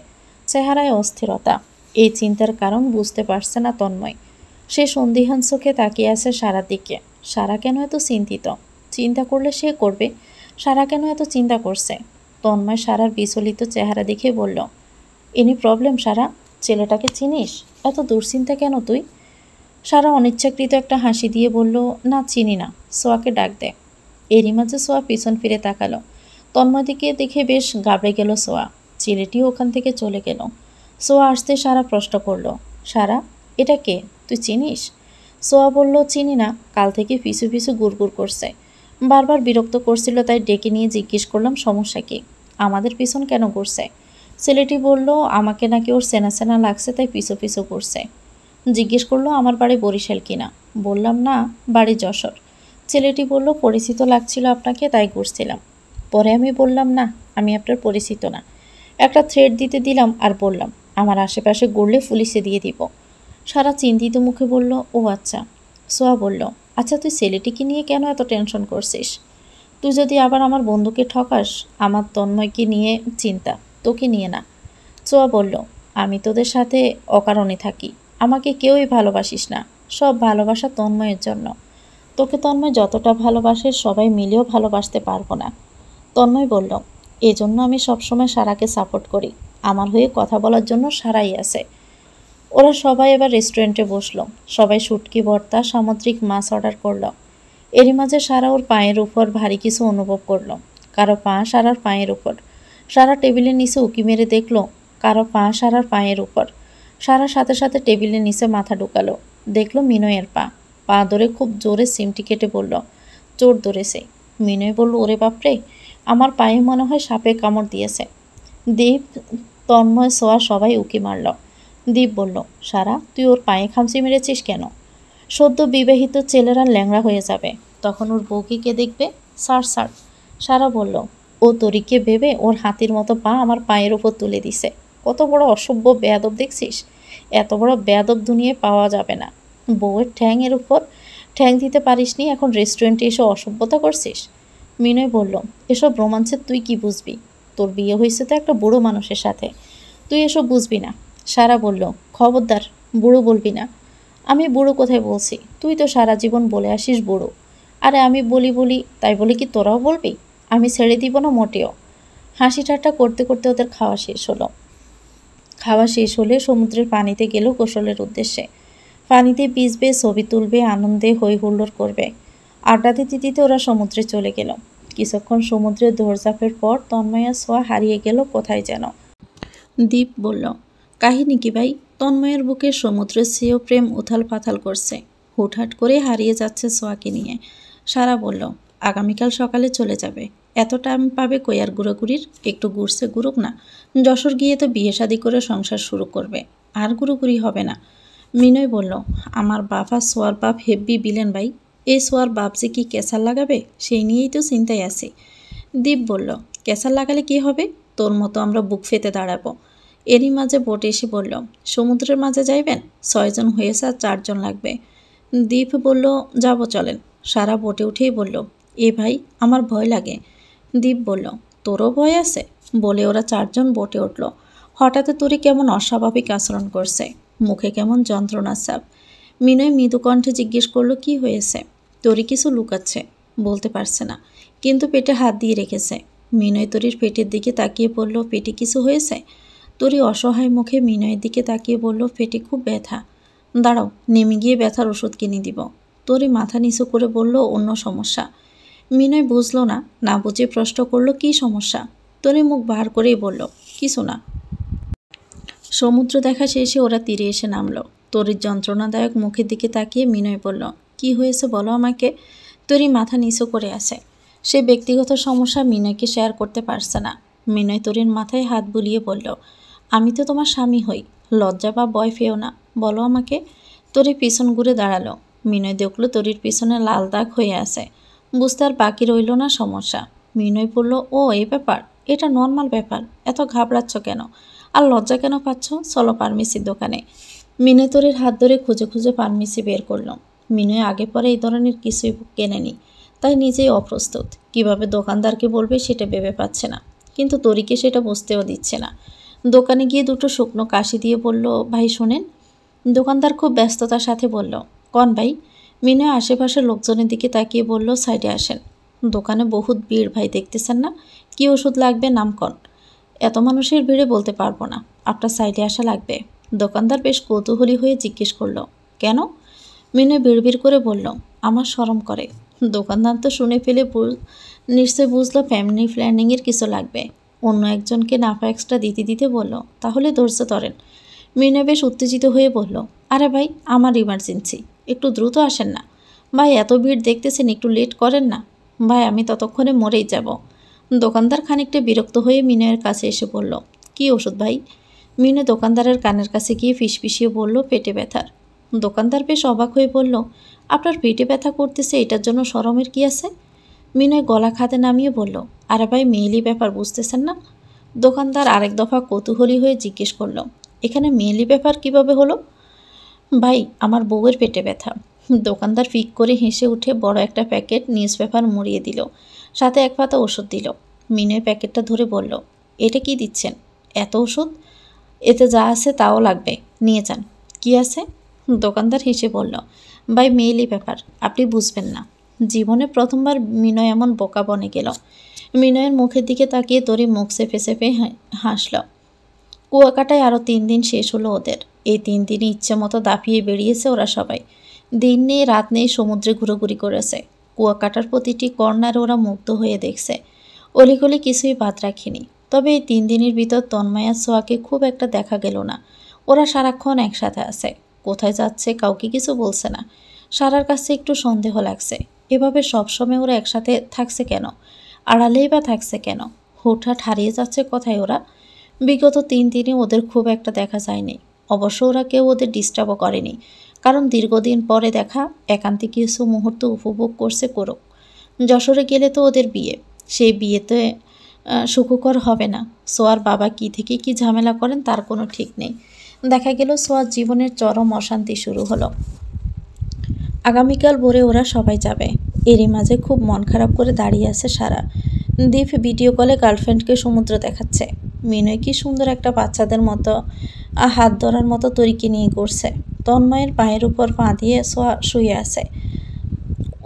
চেহারায় অস্থিরতা। এই চিন্তার কারণ বুঝতে পারছে না তন্ময়। সে সন্দিহান চোখে তাকিয়ে আছে সারার দিকে। সারা কেন এত চিন্তিত? চিন্তা করলে সে করবে, সারা কেন এত চিন্তা করছে? তন্ময় সারার বিচলিত চেহারা দেখে বলল, এনি প্রবলেম সারা? ছেলেটাকে চিনিস? এত দুশ্চিন্তা কেন তুই? সারা অনিচ্ছাকৃত একটা হাসি দিয়ে বলল, না চিনি না, সোয়াকে ডাক দে। এরই মাঝে সোয়া পিছন ফিরে তাকালো। তন্ময় দিকে দেখে বেশ ঘাবড়ে গেল সোয়া। ছেলেটিও ওখান থেকে চলে গেল। সোয়া আসতে সারা প্রশ্ন করল, সারা, এটা কে? তুই চিনিস? সোয়া বলল, চিনি না, কাল থেকে পিছু পিছু গুড়গুড় করছে, বারবার বিরক্ত করছিল, তাই ডেকে নিয়ে জিজ্ঞেস করলাম সমস্যা কী, আমাদের পিছন কেন ঘুরছে? ছেলেটি বলল, আমাকে নাকি ওর চেনা চেনা লাগছে তাই পিছু পিছু ঘুরছে। জিজ্ঞেস করলো আমার বাড়ি বরিশাল কিনা। বললাম না, বাড়ি যশোর। ছেলেটি বলল, পরিচিত লাগছিল আপনাকে তাই ঘুরছিলাম। পরে আমি বললাম, না, আমি আপনার পরিচিত না। একটা থ্রেড দিতে দিলাম আর বললাম, আমার আশেপাশে ঘুরলে পুলিশে দিয়ে দিব। সারা চিন্তিত মুখে বলল, ও আচ্ছা। সোয়া বলল, আচ্ছা তুই ছেলেটিকে নিয়ে কেন এত টেনশন করছিস? তুই যদি আবার আমার বন্ধুকে ঠকাস? আমার তন্ময়কে নিয়ে চিন্তা, তোকে নিয়ে না। সোয়া বলল, আমি তোদের সাথে অকারণে থাকি, আমাকে কেউই ভালোবাসিস না, সব ভালোবাসা তন্ময়ের জন্য। তোকে তন্ময় যতটা ভালোবাসে সবাই মিলেও ভালোবাসতে পারবো না। তন্ময় বলল, এজন্য আমি সবসময় সারাকে সাপোর্ট করি, আমার হয়ে কথা বলার জন্য সারাই আছে। ওরা সবাই এবার রেস্টুরেন্টে বসলো। সবাই শুটকি ভর্তা, সামুদ্রিক মাছ অর্ডার করলো। এরই মাঝে সারা ওর পায়ের উপর ভারী কিছু অনুভব করলো। কারো পা সারার পায়ের উপর। সারা টেবিলের নিচে উঁকি মেরে দেখলো কারো পা সারার পায়ের উপর। সারা সাথে সাথে টেবিলের নিচে মাথা ঢুকালো, দেখলো মিনয়ের পা। পা ধরে খুব জোরে সিমটি কেটে বলল, চোর ধরেছে। মিনয় বলল, ওরে বাপরে, আমার পায়ে মনে হয় সাপে কামড় দিয়েছে। দীপ, তন্ময়, সোয়া সবাই উঁকি মারল। দীপ বলল, সারা, তুই ওর পায়ে খামচি মেরেছিস কেন? সদ্য বিবাহিত ছেলেরা ল্যাংড়া হয়ে যাবে, তখন ওর বউকে কে দেখবে? Sir sir. সারা বলল, ও তরিকে ভেবে ওর হাতির মতো পা আমার পায়ের ওপর তুলে দিছে। কত বড় অসভ্য বেয়াদব দেখছিস? এত বড় বেয়াদব দুনিয়ায় পাওয়া যাবে না। বউয়ের ঠ্যাংয়ের উপর ঠ্যাং দিতে পারিসনি, এখন রেস্টুরেন্টে এসে অসভ্যতা করছিস। মিনয় বলল, এসব রোমাঞ্চের তুই কি বুঝবি? তোর বিয়ে হয়েছে তো একটা বুড়ো মানুষের সাথে, তুই এসব বুঝবি না। সারা বলল, খবরদার, বুড়ো বলবি না। আমি বুড়ো কোথায় বলছি? তুই তো সারা জীবন বলে আসিস বুড়ো। আরে আমি বলি বলি তাই বলে কি তোরাও বলবি? আমি ছেড়ে দিব না মোটেও। হাসি ঠাট্টা করতে করতে ওদের খাওয়া শেষ হলো। খাওয়া শেষ হলে সমুদ্রের পানিতে গেল গোসলের উদ্দেশ্যে। পানিতে ভিজবে, ছবি তুলবে, আনন্দে হই হুল্লোড় করবে। আড্ডা দিতে দিতে ওরা সমুদ্রে চলে গেল। কিছুক্ষণ সমুদ্রের দৌড়ঝাঁপের পর তন্ময় আর সোয়া হারিয়ে গেল কোথায় যেন। দীপ বলল, কাহিনী কি ভাই? তন্ময়ের বুকে সমুদ্রের চেয়েও প্রেম উথাল পাথাল করছে। হুটহাট করে হারিয়ে যাচ্ছে সোয়াকে নিয়ে। সারা বলল, আগামীকাল সকালে চলে যাবে। এত টাইম পাবে কই আর ঘুরোঘুরির? একটু ঘুরছে ঘুরুক না। যশোর গিয়ে তো বিয়ে শাদি করে সংসার শুরু করবে, আর ঘুরোঘুরি হবে না। মিনয় বলল, আমার বাপ আর সোয়ার বাপ হেব্বি বিলেন ভাই। এই সোয়ার বাপ যে কি ক্যাসার লাগাবে সেই নিয়েই তো চিন্তায় আছি। দীপ বলল, ক্যাসার লাগালে কি হবে? তোর মতো আমরা বুক ফেতে দাঁড়াবো। এরই মাঝে বোট এসে বলল, সমুদ্রের মাঝে যাইবেন? 6 জন হয়েছে আর 4 জন লাগবে। দীপ বলল, যাব চলেন। সারা বোটে উঠেই বলল, এ ভাই, আমার ভয় লাগে। দীপ বলল, তোরও ভয় আছে? বলে ওরা 4 জন বোটে উঠল। হঠাৎ তোরে কেমন অস্বাভাবিক আচরণ করছে, মুখে কেমন যন্ত্রণার ছাপ। মিনয় মৃদু কণ্ঠে জিজ্ঞেস করলো, কি হয়েছে? তোরই কিছু লুকাচ্ছে, বলতে পারছে না, কিন্তু পেটে হাত দিয়ে রেখেছে। মিনয় তরির পেটের দিকে তাকিয়ে বলল, পেটে কিছু হয়েছে? তরি অসহায় মুখে মিনয়ের দিকে তাকিয়ে বলল, পেটে খুব ব্যথা। দাঁড়াও, নেমে গিয়ে ব্যথার ওষুধ কিনে দিব। তরি মাথা নিচু করে বলল, অন্য সমস্যা। মিনয় বুঝলো না, না বুঝে প্রশ্ন করলো, কি সমস্যা? তরি মুখ বার করেই বলল, কিছু না। সমুদ্র দেখা শেষে ওরা তীরে এসে নামলো। তরির যন্ত্রণাদায়ক মুখের দিকে তাকিয়ে মিনয় বলল, কি হয়েছে বলো আমাকে। তরি মাথা নিচু করে আছে। সে ব্যক্তিগত সমস্যা মিনয়কে শেয়ার করতে পারছে না। মিনয় তরির মাথায় হাত বুলিয়ে বলল, আমি তো তোমার স্বামী হই, লজ্জা বা ভয় পেও না। বলো আমাকে। তরি পিছন ঘুরে দাঁড়ালো। মিনয় দেখলো তরির পিছনে লাল দাগ হয়ে আছে। বুঝতে আর বাকি রইল না সমস্যা। মিনয় বলল, ও এই ব্যাপার, এটা নর্মাল ব্যাপার, এত ঘাবড়াচ্ছ কেন আর লজ্জা কেন পাচ্ছ? চলো ফার্মেসির দোকানে। মিনয় তরির হাত ধরে খুঁজে খুঁজে ফার্মেসি বের করলো। মিনয় আগে পরে এই ধরনের কিছুই কেনেনি, তাই নিজেই অপ্রস্তুত। কিভাবে দোকানদারকে বলবে সেটা ভেবে পাচ্ছে না, কিন্তু তরিকে সেটা বুঝতেও দিচ্ছে না। দোকানে গিয়ে দুটো শুকনো কাশি দিয়ে বলল, ভাই শোনেন। দোকানদার খুব ব্যস্ততার সাথে বলল, কন ভাই? মিনয় আশেপাশের লোকজনের দিকে তাকিয়ে বলল, সাইডে আসেন। দোকানে বহুত ভিড় ভাই, দেখতেছেন না? কি ওষুধ লাগবে নাম কন। এত মানুষের ভিড়ে বলতে পারবো না, আপনার সাইডে আসা লাগবে। দোকানদার বেশ কৌতূহলী হয়ে জিজ্ঞেস করলো, কেন? মিনয় বিড়বিড় করে বলল, আমার শরম করে। দোকানদার তো শুনে ফেলে নিশ্চয় বুঝলো ফ্যামিলি প্ল্যানিংয়ের কিছু লাগবে। অন্য একজনকে নাফা এক্সট্রা দিতে দিতে বলল, তাহলে ধৈর্য ধরেন। মিনয় বেশ উত্তেজিত হয়ে বলল, আরে ভাই আমার ইমার্জেন্সি, একটু দ্রুত আসেন না। ভাই এত ভিড় দেখতেছেন, একটু লেট করেন না। ভাই আমি ততক্ষণে মরেই যাব। দোকানদার খানিকটা বিরক্ত হয়ে মিনয়ের কাছে এসে বলল, কি ওষুধ ভাই? মিনয় দোকানদারের কানের কাছে গিয়ে ফিসফিসিয়ে বলল, পেটে ব্যথার। দোকানদার বেশ অবাক হয়ে বলল, আপনার পেটে ব্যথা করতেছে, এটার জন্য শরমের কি আছে? মিনয় গলা খাতে নামিয়ে বলল, আরে ভাই মেয়েলি ব্যাপার বুঝতেছেন না? দোকানদার আরেক দফা কৌতূহলী হয়ে জিজ্ঞেস করল, এখানে মেয়েলি ব্যাপার কিভাবে হলো? ভাই আমার বউয়ের পেটে ব্যথা। দোকানদার ফিক করে হেসে উঠে বড় একটা প্যাকেট নিউজ পেপার মুড়িয়ে দিল, সাথে এক পাতা ওষুধ দিল। মিনয় প্যাকেটটা ধরে বলল, এটা কি দিচ্ছেন? এত ওষুধ? এতে যা আছে তাও লাগবে, নিয়ে যান। কি আছে? দোকানদার হেসে বলল, ভাই মেয়েলি ব্যাপার, আপনি বুঝবেন না। জীবনে প্রথমবার মিনয় এমন বোকা বনে গেল। মিনয়ের মুখের দিকে তাকিয়ে তরি মুখ চেপে চেপে হাসল। কুয়াকাটায় আরও 3 দিন শেষ হলো ওদের। এই 3 দিনই ইচ্ছে মতো দাপিয়ে বেরিয়েছে ওরা সবাই। দিন নেই রাত নেই সমুদ্রে ঘুরোঘুরি করেছে। কুয়াকাটার প্রতিটি কর্নারে ওরা মুগ্ধ হয়ে দেখছে। অলিগলি কিছুই বাদ রাখেনি। তবে এই 3 দিনের ভিতর তন্ময় আর সোয়াকে খুব একটা দেখা গেল না। ওরা সারাক্ষণ একসাথে আছে, কোথায় যাচ্ছে কাউকে কিছু বলছে না। সারার কাছে একটু সন্দেহ লাগছে, এভাবে সবসময় ওরা একসাথে থাকছে কেন? আড়ালেই বা থাকছে কেন? হুটহাট হারিয়ে যাচ্ছে কোথায় ওরা? বিগত 3 দিনে ওদের খুব একটা দেখা যায়নি। অবশ্য ওরা কেউ ওদের ডিস্টার্বও করেনি, কারণ দীর্ঘদিন পরে দেখা, একান্তে কিছু মুহূর্ত উপভোগ করছে করুক। যশোরে গেলে তো ওদের বিয়ে, সেই বিয়েতে সুখকর হবে না। সোয়ার বাবা কি থেকে কি ঝামেলা করেন তার কোনো ঠিক নেই। দেখা গেল সোয়ার জীবনের চরম অশান্তি শুরু হলো। আগামীকাল ভোরে ওরা সবাই যাবে। এরই মাঝে খুব মন খারাপ করে দাঁড়িয়ে আছে সারা। দীপ ভিডিও কলে গার্লফ্রেন্ডকে সমুদ্র দেখাচ্ছে। মিনয় কি সুন্দর একটা বাচ্চাদের মতো হাত ধরার মতো তরিকে নিয়ে ঘুরছে। তন্ময়ের পায়ের উপর পা দিয়ে শুয়ে আছে।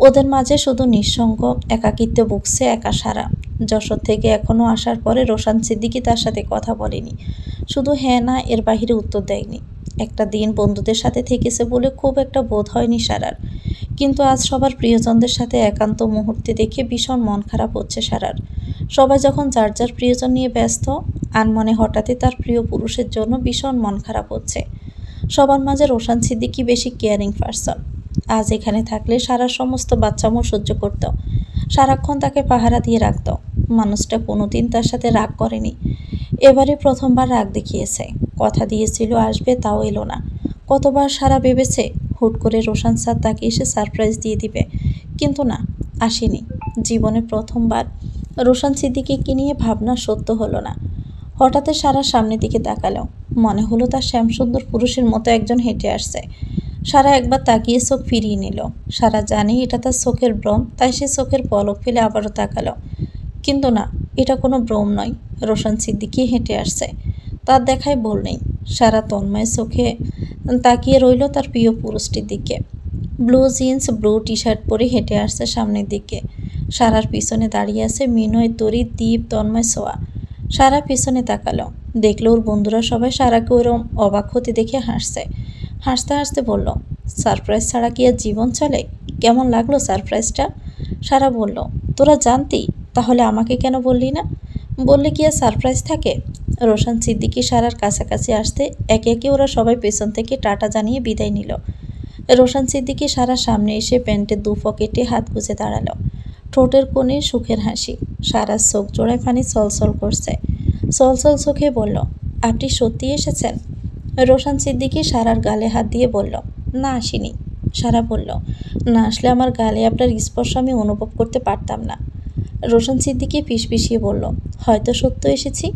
ওদের মাঝে শুধু নিঃসঙ্গ একাকিত্বে ভুগছে একা সারা। যশোর থেকে এখনও আসার পরে রোশান সিদ্দিকী তার সাথে কথা বলেনি, শুধু হ্যাঁ না এর বাহিরে উত্তর দেয়নি। একটা দিন বন্ধুদের সাথে থেকেছে বলে খুব একটা বোধ হয়নি সারার, কিন্তু আজ সবার প্রিয়জনদের সাথে একান্ত মুহূর্তে দেখে ভীষণ মন খারাপ হচ্ছে সারার। সবাই যখন যার যার প্রিয়জন নিয়ে ব্যস্ত, আনমনে হঠাৎই তার প্রিয় পুরুষের জন্য ভীষণ মন খারাপ হচ্ছে। সবার মাঝে রোশান সিদ্দিকী বেশি কেয়ারিং পারসন। আজ এখানে থাকলে সারার সমস্ত বাচ্চামো সহ্য করত, সারাক্ষণ তাকে পাহারা দিয়ে রাখত। মানুষটা কোনোদিন তার সাথে রাগ করেনি, এবারে প্রথমবার রাগ দেখিয়েছে। কথা দিয়েছিল আসবে, তাও এলো না। কতবার সারা ভেবেছে হুট করে রোশান স্যার তাকে এসে সারপ্রাইজ দিয়ে দিবে, কিন্তু না, আসেনি। জীবনে প্রথমবার রোশান সিদ্দিকীকে নিয়ে ভাবনা সত্য হলো না। হঠাৎ সারা সামনের দিকে তাকালো, মনে হলো তার শ্যামসুন্দর পুরুষের মতো একজন হেঁটে আসছে। সারা একবার তাকিয়ে চোখ ফিরিয়ে নিল। সারা জানে এটা তার চোখের ভ্রম, তাই সে চোখের পলক ফেলে আবারও তাকালো। কিন্তু না, এটা কোনো ভ্রম নয়, রোশান সিদ্দিকী হেঁটে আসছে। তার দেখায় ভুল নেই। সারা তন্ময়ের চোখে তাকিয়ে রইল তার প্রিয় পুরুষটির দিকে। Blue jeans blue T shirt পরে হেঁটে আসছে সামনের দিকে। সারার পিছনে দাঁড়িয়ে আছে মিনয়, তরি, দীপ, তন্ময়, সোয়া। সারা পিছনে তাকালো, দেখলো ওর বন্ধুরা সবাই সারাকে ওরম অবাক হতে দেখে হাসছে। হাসতে হাসতে বলল, সারপ্রাইজ ছাড়া কি আর জীবন চলে? কেমন লাগলো সারপ্রাইজটা? সারা বলল, তোরা জানতি, তাহলে আমাকে কেন বললি না? বললে কি আর সারপ্রাইজ থাকে? রোশান সিদ্দিকী সারার কাছাকাছি আসতে একে একে ওরা সবাই পেছন থেকে টাটা জানিয়ে বিদায় নিল। রোশান সিদ্দিকী সারার সামনে এসে প্যান্টের 2 পকেটে হাত গুজে দাঁড়ালো। ঠোঁটের কোণে সুখের হাসি। সারার চোখ জোড়ায় পানি ছলছল করছে। ছলছল চোখে বলল, আপনি সত্যি এসেছেন? রোশান সিদ্দিকী সারার গালে হাত দিয়ে বলল, না আসিনি। সারা বলল, না আসলে আমার গালে আপনার স্পর্শ আমি অনুভব করতে পারতাম না। রোশান সিদ্দিকী ফিসফিসিয়ে বলল, হয়তো সত্য এসেছি।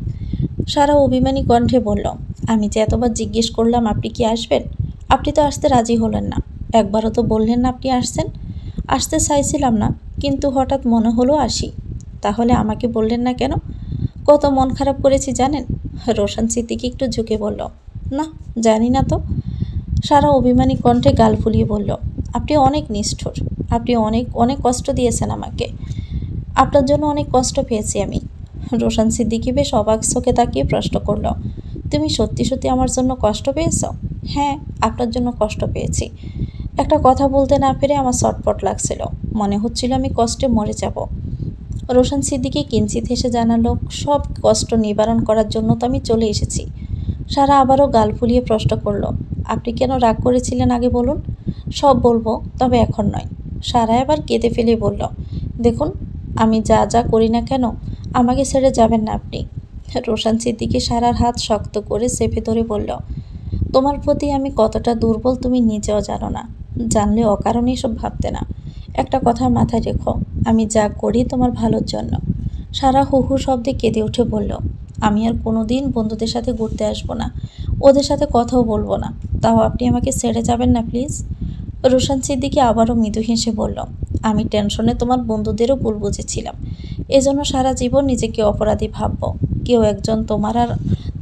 সারা অভিমানী কণ্ঠে বলল, আমি যে এতবার জিজ্ঞেস করলাম আপনি কি আসবেন, আপনি তো আসতে রাজি হলেন না। একবারও তো বললেন না আপনি আসছেন। আসতে চাইছিলাম না, কিন্তু হঠাৎ মনে হলো আসি। তাহলে আমাকে বললেন না কেন? কত মন খারাপ করেছি জানেন? রোশান সিদ্দিকী একটু ঝুঁকে বলল, না, জানি না তো। সারা অভিমানী কণ্ঠে গাল ফুলিয়ে বলল, আপনি অনেক নিষ্ঠুর। আপনি অনেক অনেক কষ্ট দিয়েছেন আমাকে। আপনার জন্য অনেক কষ্ট পেয়েছি আমি। রোশান সিদ্দিকী বেশ অবাক চোখে তাকিয়ে প্রশ্ন করল, তুমি সত্যি সত্যি আমার জন্য কষ্ট পেয়েছ? হ্যাঁ, আপনার জন্য কষ্ট পেয়েছি। একটা কথা বলতে না পেরে আমার ছটফট লাগছিল, মনে হচ্ছিল আমি কষ্টে মরে যাব। রোশান সিদ্দিকী কিঞ্চিত হেসে জানালো, সব কষ্ট নিবারণ করার জন্য তো আমি চলে এসেছি। সারা আবারও গাল ফুলিয়ে প্রশ্ন করল, আপনি কেন রাগ করেছিলেন আগে বলুন। সব বলবো, তবে এখন নয়। সারা এবার কেঁদে ফেলে বলল, দেখুন, আমি যা যা করি না কেন আমাকে ছেড়ে যাবেন না আপনি। রোশান সিদ্দিকী সারার হাত শক্ত করে চেপে ধরে বলল, তোমার প্রতি আমি কতটা দুর্বল তুমি নিজেও জানো না। জানলে অকারণে এসব ভাবতে না। একটা কথা মাথায় রেখো, আমি যা করি তোমার ভালোর জন্য। সারা হু হু শব্দে কেঁদে উঠে বলল, আমি আর কোনো দিন বন্ধুদের সাথে ঘুরতে আসবো না, ওদের সাথে কথাও বলবো না। তাও আপনি আমাকে ছেড়ে যাবেন না প্লিজ। রোশান সিদ্দিকী আবারও মৃদু হেসে বলল, আমি টেনশনে তোমার বন্ধুদেরও ভুল বুঝেছিলাম। এজন্য সারা জীবন নিজেকে অপরাধী ভাববো। কেউ একজন তোমার আর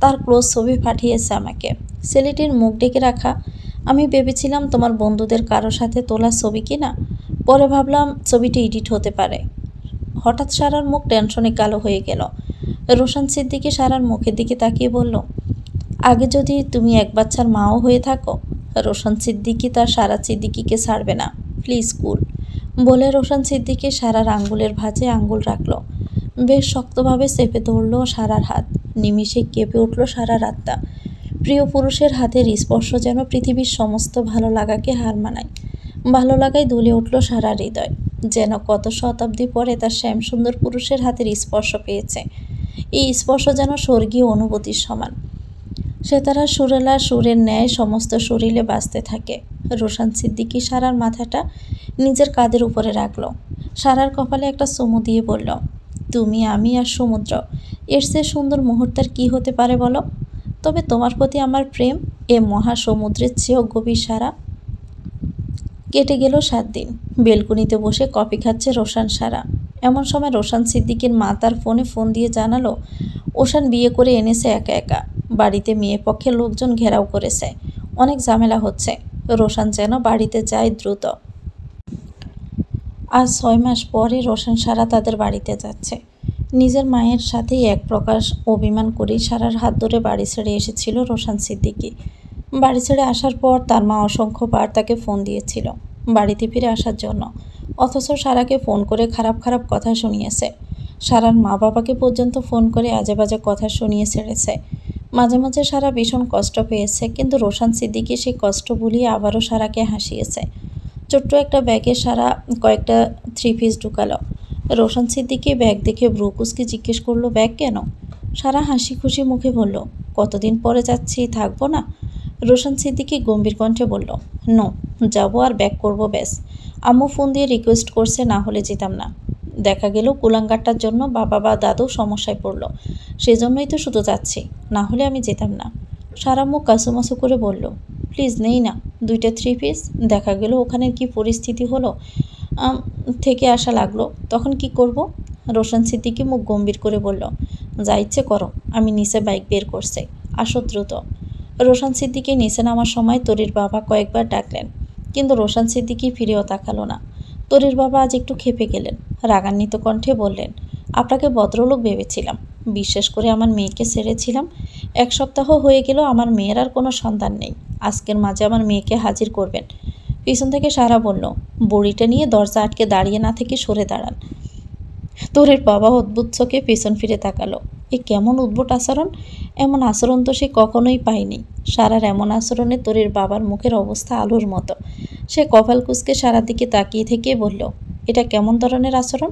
তার ক্লোজ ছবি পাঠিয়েছে আমাকে, ছেলেটির মুখ ঢেকে রাখা। আমি ভেবেছিলাম তোমার বন্ধুদের কারো সাথে তোলা ছবি কি না, পরে ভাবলাম ছবিটি এডিট হতে পারে। হঠাৎ সারার মুখ টেনশনে কালো হয়ে গেল। রোশান সিদ্দিকী সারার মুখের দিকে তাকিয়ে বলল, আগে যদি তুমি এক বাচ্চার মাও হয়ে থাকো। রোশান সিদ্দিকী তার সারা সিদ্দিকীকে ছাড়বে না, প্লিজ কুল। বলে রোশান সিদ্দিকী সারার আঙ্গুলের ভাঁজে আঙ্গুল রাখল। বেশ শক্তভাবে চেপে ধরল সারার হাত। নিমিষে কেঁপে উঠল সারার আত্মা। প্রিয় পুরুষের হাতের স্পর্শ যেন পৃথিবীর সমস্ত ভালো লাগাকে হার মানায়। ভালো লাগায় দুলে উঠল সারার হৃদয়, যেন কত শতাব্দী পরে তার শ্যামসুন্দর পুরুষের হাতের স্পর্শ পেয়েছে। এই স্পর্শ যেন স্বর্গীয় অনুভূতির সমান। সে তারা সুরেলা সুরের ন্যায় সমস্ত শরীরে বাজতে থাকে। রোশান সিদ্দিকী সারার মাথাটা নিজের কাঁধের উপরে রাখল। সারার কপালে একটা চুমু দিয়ে বলল, তুমি, আমি আর সমুদ্র, এর চেয়ে সুন্দর মুহূর্ত আর কী হতে পারে বলো। তবে তোমার প্রতি আমার প্রেম এ মহাসমুদ্রের চেয়েও গভীর। সারা। কেটে গেল 7 দিন। বেলকুনিতে বসে কফি খাচ্ছে রোশান সারা। এমন সময় রোশান সিদ্দিকীর মা তার ফোন দিয়ে জানালো, ওশান বিয়ে করে এনেছে একা একা। বাড়িতে মেয়ে পক্ষের লোকজন ঘেরাও করেছে, অনেক ঝামেলা হচ্ছে। রোশান যেন বাড়িতে যায় দ্রুত। আজ 6 মাস পরে রোশান সারা তাদের বাড়িতে যাচ্ছে। নিজের মায়ের সাথেই এক প্রকার অভিমান করেই সারার হাত ধরে বাড়ি ছেড়ে এসেছিল রোশান সিদ্দিকী। বাড়ি ছেড়ে আসার পর তার মা অসংখ্যবার তাকে ফোন দিয়েছিল বাড়িতে ফিরে আসার জন্য, অথচ সারাকে ফোন করে খারাপ খারাপ কথা শুনিয়েছে। সারার মা বাবাকে পর্যন্ত ফোন করে আজে বাজে কথা শুনিয়ে ছেড়েছে। মাঝে মাঝে সারা ভীষণ কষ্ট পেয়েছে, কিন্তু রোশান সিদ্দিকী সেই কষ্ট ভুলিয়ে আবারও সারাকে হাসিয়েছে। ছোট্ট একটা ব্যাগে সারা কয়েকটা 3 পিস ঢুকালো। রোশান সিদ্দিকী ব্যাগ দেখে ব্রুকুসকে জিজ্ঞেস করলো, ব্যাগ কেন? সারা হাসি খুশি মুখে বলল, কতদিন পরে যাচ্ছি, থাকবো না। রোশান সিদ্দিকী গম্ভীর কণ্ঠে বলল, নো, যাবো আর ব্যাক করবো ব্যাস। আম্মু ফোন দিয়ে রিকোয়েস্ট করছে, না হলে যেতাম না। দেখা গেল কুলাঙ্গারটার জন্য বাবা বা দাদু সমস্যায় পড়ল, সেজন্যই তো শুধু যাচ্ছি, না হলে আমি যেতাম না। সারা মুখ কাসুমাসু করে বলল, প্লিজ নেই না 2টা 3 পিস। দেখা গেল ওখানের কি পরিস্থিতি হলো থেকে আসা লাগলো, তখন কি করব? রোশান সিদ্দিকী মুখ গম্ভীর করে বলল, যা ইচ্ছে করো, আমি নিচে বাইক বের করছি, আসো দ্রুত। রোশান সিদ্দিকী নিচে নামার সময় তরির বাবা কয়েকবার ডাকলেন, কিন্তু রোশান সিদ্দিকী ফিরেও তাকালো না। তরির বাবা আজ একটু ক্ষেপে গেলেন। রাগান্বিত কণ্ঠে বললেন, আপনাকে ভদ্রলোক ভেবেছিলাম, বিশ্বাস করে আমার মেয়েকে ছেড়েছিলাম। 1 সপ্তাহ হয়ে গেল আমার মেয়ের আর কোনো সন্তান নেই। আজকের মাঝে আমার মেয়েকে হাজির করবেন। পিছন থেকে সারা বলল, বড়িটা নিয়ে দরজা আটকে দাঁড়িয়ে না থেকে সরে দাঁড়ান। তরির বাবা অদ্ভুত চোখে পিছন ফিরে তাকালো। এ কেমন উদ্ভট আচরণ! এমন আচরণ তো সে কখনোই পায়নি। সারার এমন আচরণে তরির বাবার মুখের অবস্থা আলুর মতো। সে কপাল কুঁচকে সারার দিকে তাকিয়ে থেকে বলল, এটা কেমন ধরনের আচরণ?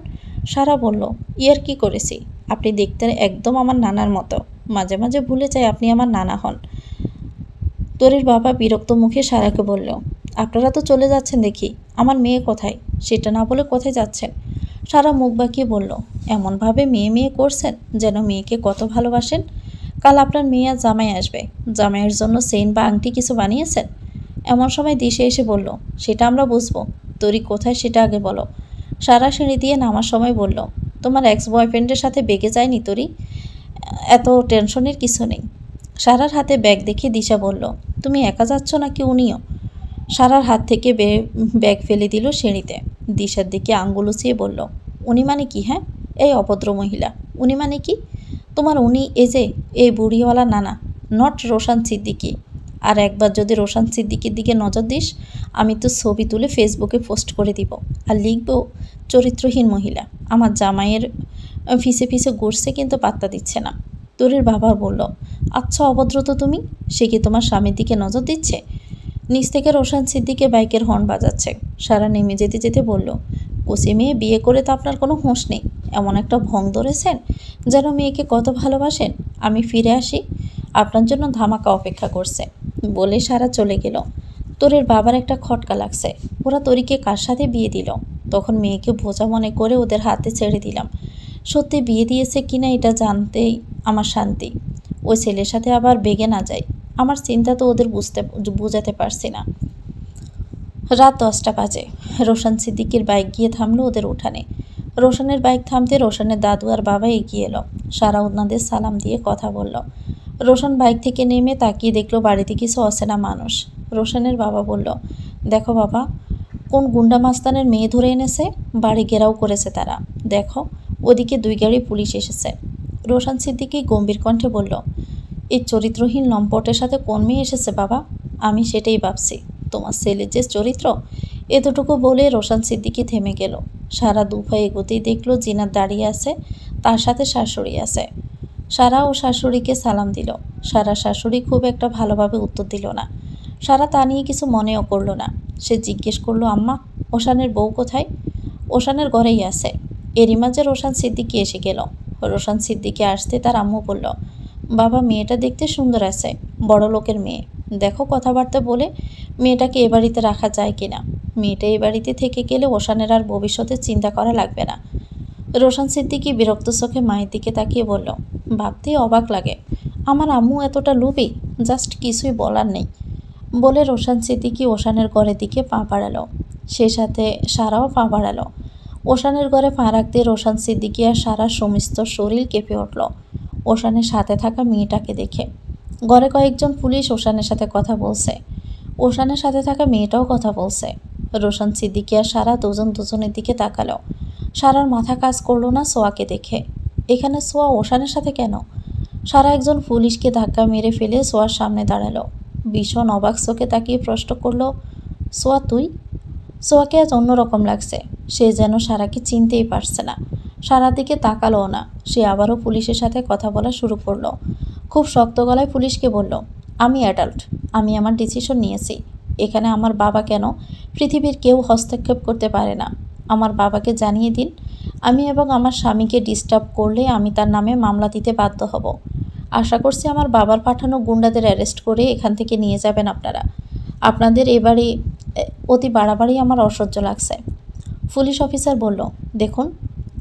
সারা বলল, ইয়ার কি করেছি? আপনি দেখতে একদম আমার নানার মতো। মাঝে মাঝে ভুলে যাই আপনি আমার নানা হন। তোরের বাবা বিরক্ত মুখে সারাকে বলল, আপনারা তো চলে যাচ্ছেন দেখি, আমার মেয়ে কোথায়? সেটা না বলে কোথায় যাচ্ছেন? সারা মুখ বাঁকিয়ে বলল, এমনভাবে মেয়ে মেয়ে করছেন যেন মেয়েকে কত ভালোবাসেন। কাল আপনার মেয়ে আর জামাই আসবে, জামাইয়ের জন্য চেইন বা আংটি কিছু বানিয়েছেন? এমন সময় দিশে এসে বলল, সেটা আমরা বুঝবো, তোরই কোথায় সেটা আগে বলো। সারা সিঁড়ি দিয়ে নামার সময় বলল, তোমার এক্স বয়ফ্রেন্ডের সাথে বেগে যায়নি তোরই? এত টেনশনের কিছু নেই। সারার হাতে ব্যাগ দেখে দিশা বলল, তুমি একা যাচ্ছ নাকি উনিও? সারার হাত থেকে ব্যাগ ফেলে দিল সিঁড়িতে। দিশার দিকে আঙ্গুল উঁচিয়ে বলল, উনি মানে কি? হ্যাঁ, এই অভদ্র মহিলা, উনি মানে কি? তোমার উনি এই বুড়িওয়ালা নানা, নট রোশান সিদ্দিকী। আর একবার যদি রোশান সিদ্দিকীর দিকে নজর দিস, আমি তো ছবি তুলে ফেসবুকে পোস্ট করে দিব আর লিখব, চরিত্রহীন মহিলা আমার জামাইয়ের ফিসে ফিসে ঘুরছে কিন্তু পাত্তা দিচ্ছে না। তোরের বাবা বলল, আচ্ছা অভদ্র তো তুমি, সে কি তোমার স্বামীর দিকে নজর দিচ্ছে? নিচ থেকে রোশান সিদ্দিকে বাইকের হর্ন বাজাচ্ছে। সারা নেমে যেতে যেতে বলল, কচি মেয়ে বিয়ে করে তো আপনার কোনো হোঁশ নেই, এমন একটা ভং ধরেছেন যেন মেয়েকে কত ভালোবাসেন। আমি ফিরে আসি, আপনার জন্য ধামাকা অপেক্ষা করছে। বলে সারা চলে গেল। তোরের বাবার একটা খটকা লাগছে, ওরা তরিকে কার সাথে বিয়ে দিল? তখন মেয়েকে বোঝা মনে করে ওদের হাতে ছেড়ে দিলাম। সত্যি বিয়ে দিয়েছে কিনা এটা জানতেই আমার শান্তি। ওই ছেলের সাথে আবার বেগে না যায়, আমার চিন্তা তো ওদের বুঝাতে পারছি না। রাত 10টা বাজে। রোশান সিদ্দিকের বাইক গিয়ে থামলো ওদের উঠানে। রোশানের বাইক থামতে রোশানের দাদু আর বাবা এগিয়ে এলো। সারা ওনাদের সালাম দিয়ে কথা বলল। রোশান বাইক থেকে নেমে তাকিয়ে দেখলো বাড়িতে কিছু অচেনা মানুষ। রোশানের বাবা বলল, দেখো বাবা, কোন গুন্ডা মাস্তানের মেয়ে ধরে এনেছে, বাড়ি ঘেরাও করেছে তারা। দেখো, ওদিকে 2 গাড়ি পুলিশ এসেছে। রোশান সিদ্দিকী গম্ভীর কণ্ঠে বলল, এই চরিত্রহীন লম্পটের সাথে কোন মেয়ে এসেছে বাবা? আমি সেটাই ভাবছি, তোমার ছেলের যে চরিত্র। এতটুকু বলে রোশান সিদ্দিকী থেমে গেল। সারা দুপায়ে এগোতেই দেখলো জিনাত দাঁড়িয়ে আছে, তার সাথে শাশুড়ি আছে। সারা ও শাশুড়িকে সালাম দিল। সারা শাশুড়ি খুব একটা ভালোভাবে উত্তর দিল না। সারা তা নিয়ে কিছু মনেও করলো না। সে জিজ্ঞেস করলো, আম্মা, ওশানের বউ কোথায়? ওশানের ঘরেই আছে। এরই মাঝে রোশান সিদ্দিকী এসে গেল। রোশান সিদ্দিকী আসতে তার আম্মু বলল, বাবা, মেয়েটা দেখতে সুন্দর আছে, বড় লোকের মেয়ে। দেখো কথাবার্তা বলে মেয়েটাকে এ বাড়িতে রাখা যায় কিনা। মেয়েটা এ বাড়িতে থেকে গেলে ওশানের আর ভবিষ্যতে চিন্তা করা লাগবে না। রোশান সিদ্দিকী বিরক্ত চোখে মায়ের দিকে তাকিয়ে বলল, ভাবতেই অবাক লাগে, আমার আম্মু এতটা লোভী, জাস্ট কিছুই বলার নেই। বলে রোশান সিদ্দিকী ওশানের ঘরের দিকে পা বাড়ালো। সে সাথে সারাও পা বাড়ালো। ওশানের ঘরে পা রাখতে রোশান সিদ্দিকী আর সারার সমস্ত শরীর কেঁপে উঠল ওশানের সাথে থাকা মেয়েটাকে দেখে। ঘরে কয়েকজন পুলিশ ওশানের সাথে কথা বলছে। ওশানের সাথে থাকা মেয়েটাও কথা বলছে। রোশান সিদ্দিকী আর সারা দুজনের দিকে তাকালো। সারার মাথা কাজ করলো না সোয়াকে দেখে। এখানে সোয়া ওশানের সাথে কেন? সারা একজন পুলিশকে ধাক্কা মেরে ফেলে সোয়ার সামনে দাঁড়ালো। ভীষণ অবাক চোখে তাকিয়ে প্রশ্ন করলো, সোয়া তুই? সোয়াকে আজ অন্যরকম লাগছে। সে যেন সারাকে চিনতেই পারছে না। সারার দিকে তাকালোও না। সে আবারও পুলিশের সাথে কথা বলা শুরু করলো। খুব শক্ত গলায় পুলিশকে বলল, আমি অ্যাডাল্ট, আমি আমার ডিসিশন নিয়েছি। এখানে আমার বাবা কেন, পৃথিবীর কেউ হস্তক্ষেপ করতে পারে না। আমার বাবাকে জানিয়ে দিন, আমি এবং আমার স্বামীকে ডিস্টার্ব করলে আমি তার নামে মামলা দিতে বাধ্য হব। আশা করছি আমার বাবার পাঠানো গুন্ডাদের অ্যারেস্ট করে এখান থেকে নিয়ে যাবেন আপনারা। আপনাদের এবারে অতি বাড়াবাড়ি আমার অসহ্য লাগছে। পুলিশ অফিসার বলল, দেখুন,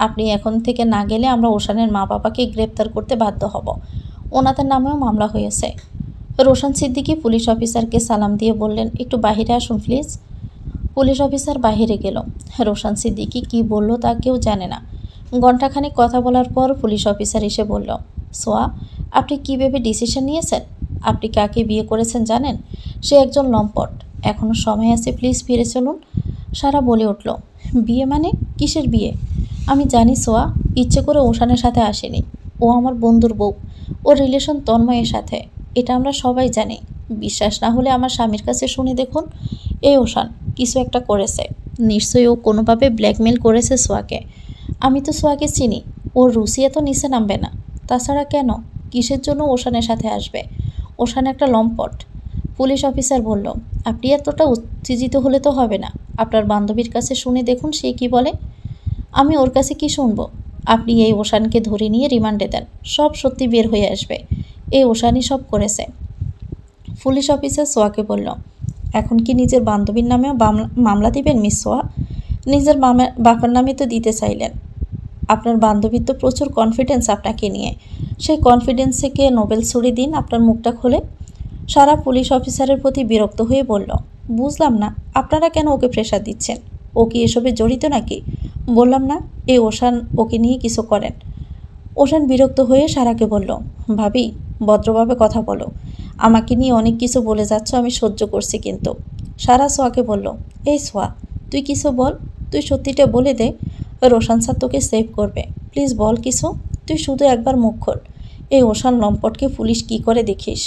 আপনি এখন থেকে না গেলে আমরা ওশানের মা বাবাকে গ্রেপ্তার করতে বাধ্য হব। ওনাদের নামেও মামলা হয়েছে। রোশান সিদ্দিকী পুলিশ অফিসারকে সালাম দিয়ে বললেন, একটু বাহিরে আসুন প্লিজ। পুলিশ অফিসার বাহিরে গেল। রোশান সিদ্দিকী কী বলল তা কেউ জানে না। ঘণ্টাখানেক কথা বলার পর পুলিশ অফিসার এসে বলল, সোয়া, আপনি কী ভেবে ডিসিশন নিয়েছেন? আপনি কাকে বিয়ে করেছেন জানেন? সে একজন লম্পট। এখনও সময় আছে, প্লিজ ফিরে চলুন। সারা বলে উঠল, বিয়ে মানে? কিসের বিয়ে? আমি জানি সোয়া, ইচ্ছে করে ওশানের সাথে আসেনি। ও আমার বন্ধুর বউ। ওর রিলেশন তন্ময়ের সাথে, এটা আমরা সবাই জানি। বিশ্বাস না হলে আমার স্বামীর কাছে শুনে দেখুন। এই ওশান কিছু একটা করেছে, নিশ্চয়ই ও কোনোভাবে ব্ল্যাকমেল করেছে সোয়াকে। আমি তো সোয়াকে চিনি, ওর রুচি এত নিচে নামবে না। তাছাড়া কেন, কিসের জন্য ওশানের সাথে আসবে? ওশান একটা লম্পট। পুলিশ অফিসার বলল, আপনি এতটা উত্তেজিত হলে তো হবে না। আপনার বান্ধবীর কাছে শুনে দেখুন সে কি বলে। আমি ওর কাছে কি শুনবো? আপনি এই ওশানকে ধরে নিয়ে রিমান্ডে দেন, সব সত্যি বের হয়ে আসবে। এই ওশানই সব করেছে। পুলিশ অফিসার সোয়াকে বলল, এখন কি নিজের বান্ধবীর নামেও মামলা দিবেন মিস সোয়া? নিজের বাবার নামে তো দিতে চাইলেন। আপনার বান্ধবীর তো প্রচুর কনফিডেন্স আপনাকে নিয়ে, সেই কনফিডেন্স থেকে নোবেল ছুড়ে দিন আপনার মুখটা খুলে। সারা পুলিশ অফিসারের প্রতি বিরক্ত হয়ে বলল, বুঝলাম না আপনারা কেন ওকে প্রেশার দিচ্ছেন? ও কি এসবে জড়িত নাকি? বললাম না এই ওশান ওকে নিয়ে কিছু করেন। ওশান বিরক্ত হয়ে সারাকে বলল, ভাবি ভদ্রভাবে কথা বলো, আমাকে নিয়ে অনেক কিছু বলে যাচ্ছ, আমি সহ্য করছি কিন্তু। সারা সোয়াকে বলল, এই সোয়া তুই কিছু বল, তুই সত্যিটা বলে দে, রোশান স্যার তোকে সেভ করবে, প্লিজ বল কিছু, তুই শুধু একবার মুখ খোল, এই ওশান লম্পটকে পুলিশ কি করে দেখিস।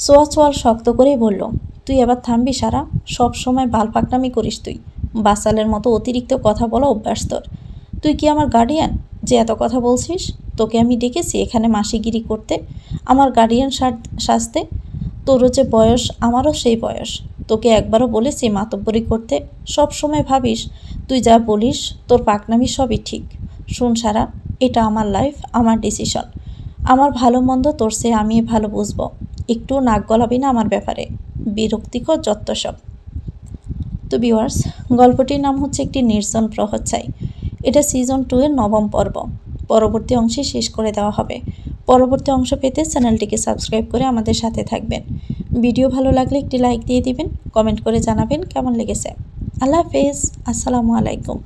সোয়া চোয়াল শক্ত করেই বলল, তুই এবার থামবি সারা, সব সময় বাল পাকনামি করিস তুই, বাসালের মতো অতিরিক্ত কথা বলা অভ্যাস তোর। তুই কি আমার গার্ডিয়ান যে এত কথা বলছিস? তোকে আমি ডেকেছি এখানে মাসিগিরি করতে, আমার গার্ডিয়ান সাজতে? তোরও যে বয়স আমারও সেই বয়স, তোকে একবারও বলেছি মাতব্বরি করতে? সব সময় ভাবিস তুই যা বলিস তোর পাকনামি সবই ঠিক। শুন সারা, এটা আমার লাইফ, আমার ডিসিশন, আমার ভালো মন্দ তোর সে আমি ভালো বুঝবো, একটু নাক গলাবি না আমার ব্যাপারে, বিরক্তিকর যত্ত সব। তো ভিউয়ার্স, গল্পটির নাম হচ্ছে একটি নির্জন প্রহর চাই। এটা সিজন 2 এর 9ম পর্ব। পরবর্তী অংশে শেষ করে দেওয়া হবে। পরবর্তী অংশ পেতে চ্যানেলটিকে সাবস্ক্রাইব করে আমাদের সাথে থাকবেন। ভিডিও ভালো লাগলে একটি লাইক দিয়ে দিবেন, কমেন্ট করে জানাবেন কেমন লেগেছে। আল্লাহ হাফেজ, আসসালামু আলাইকুম।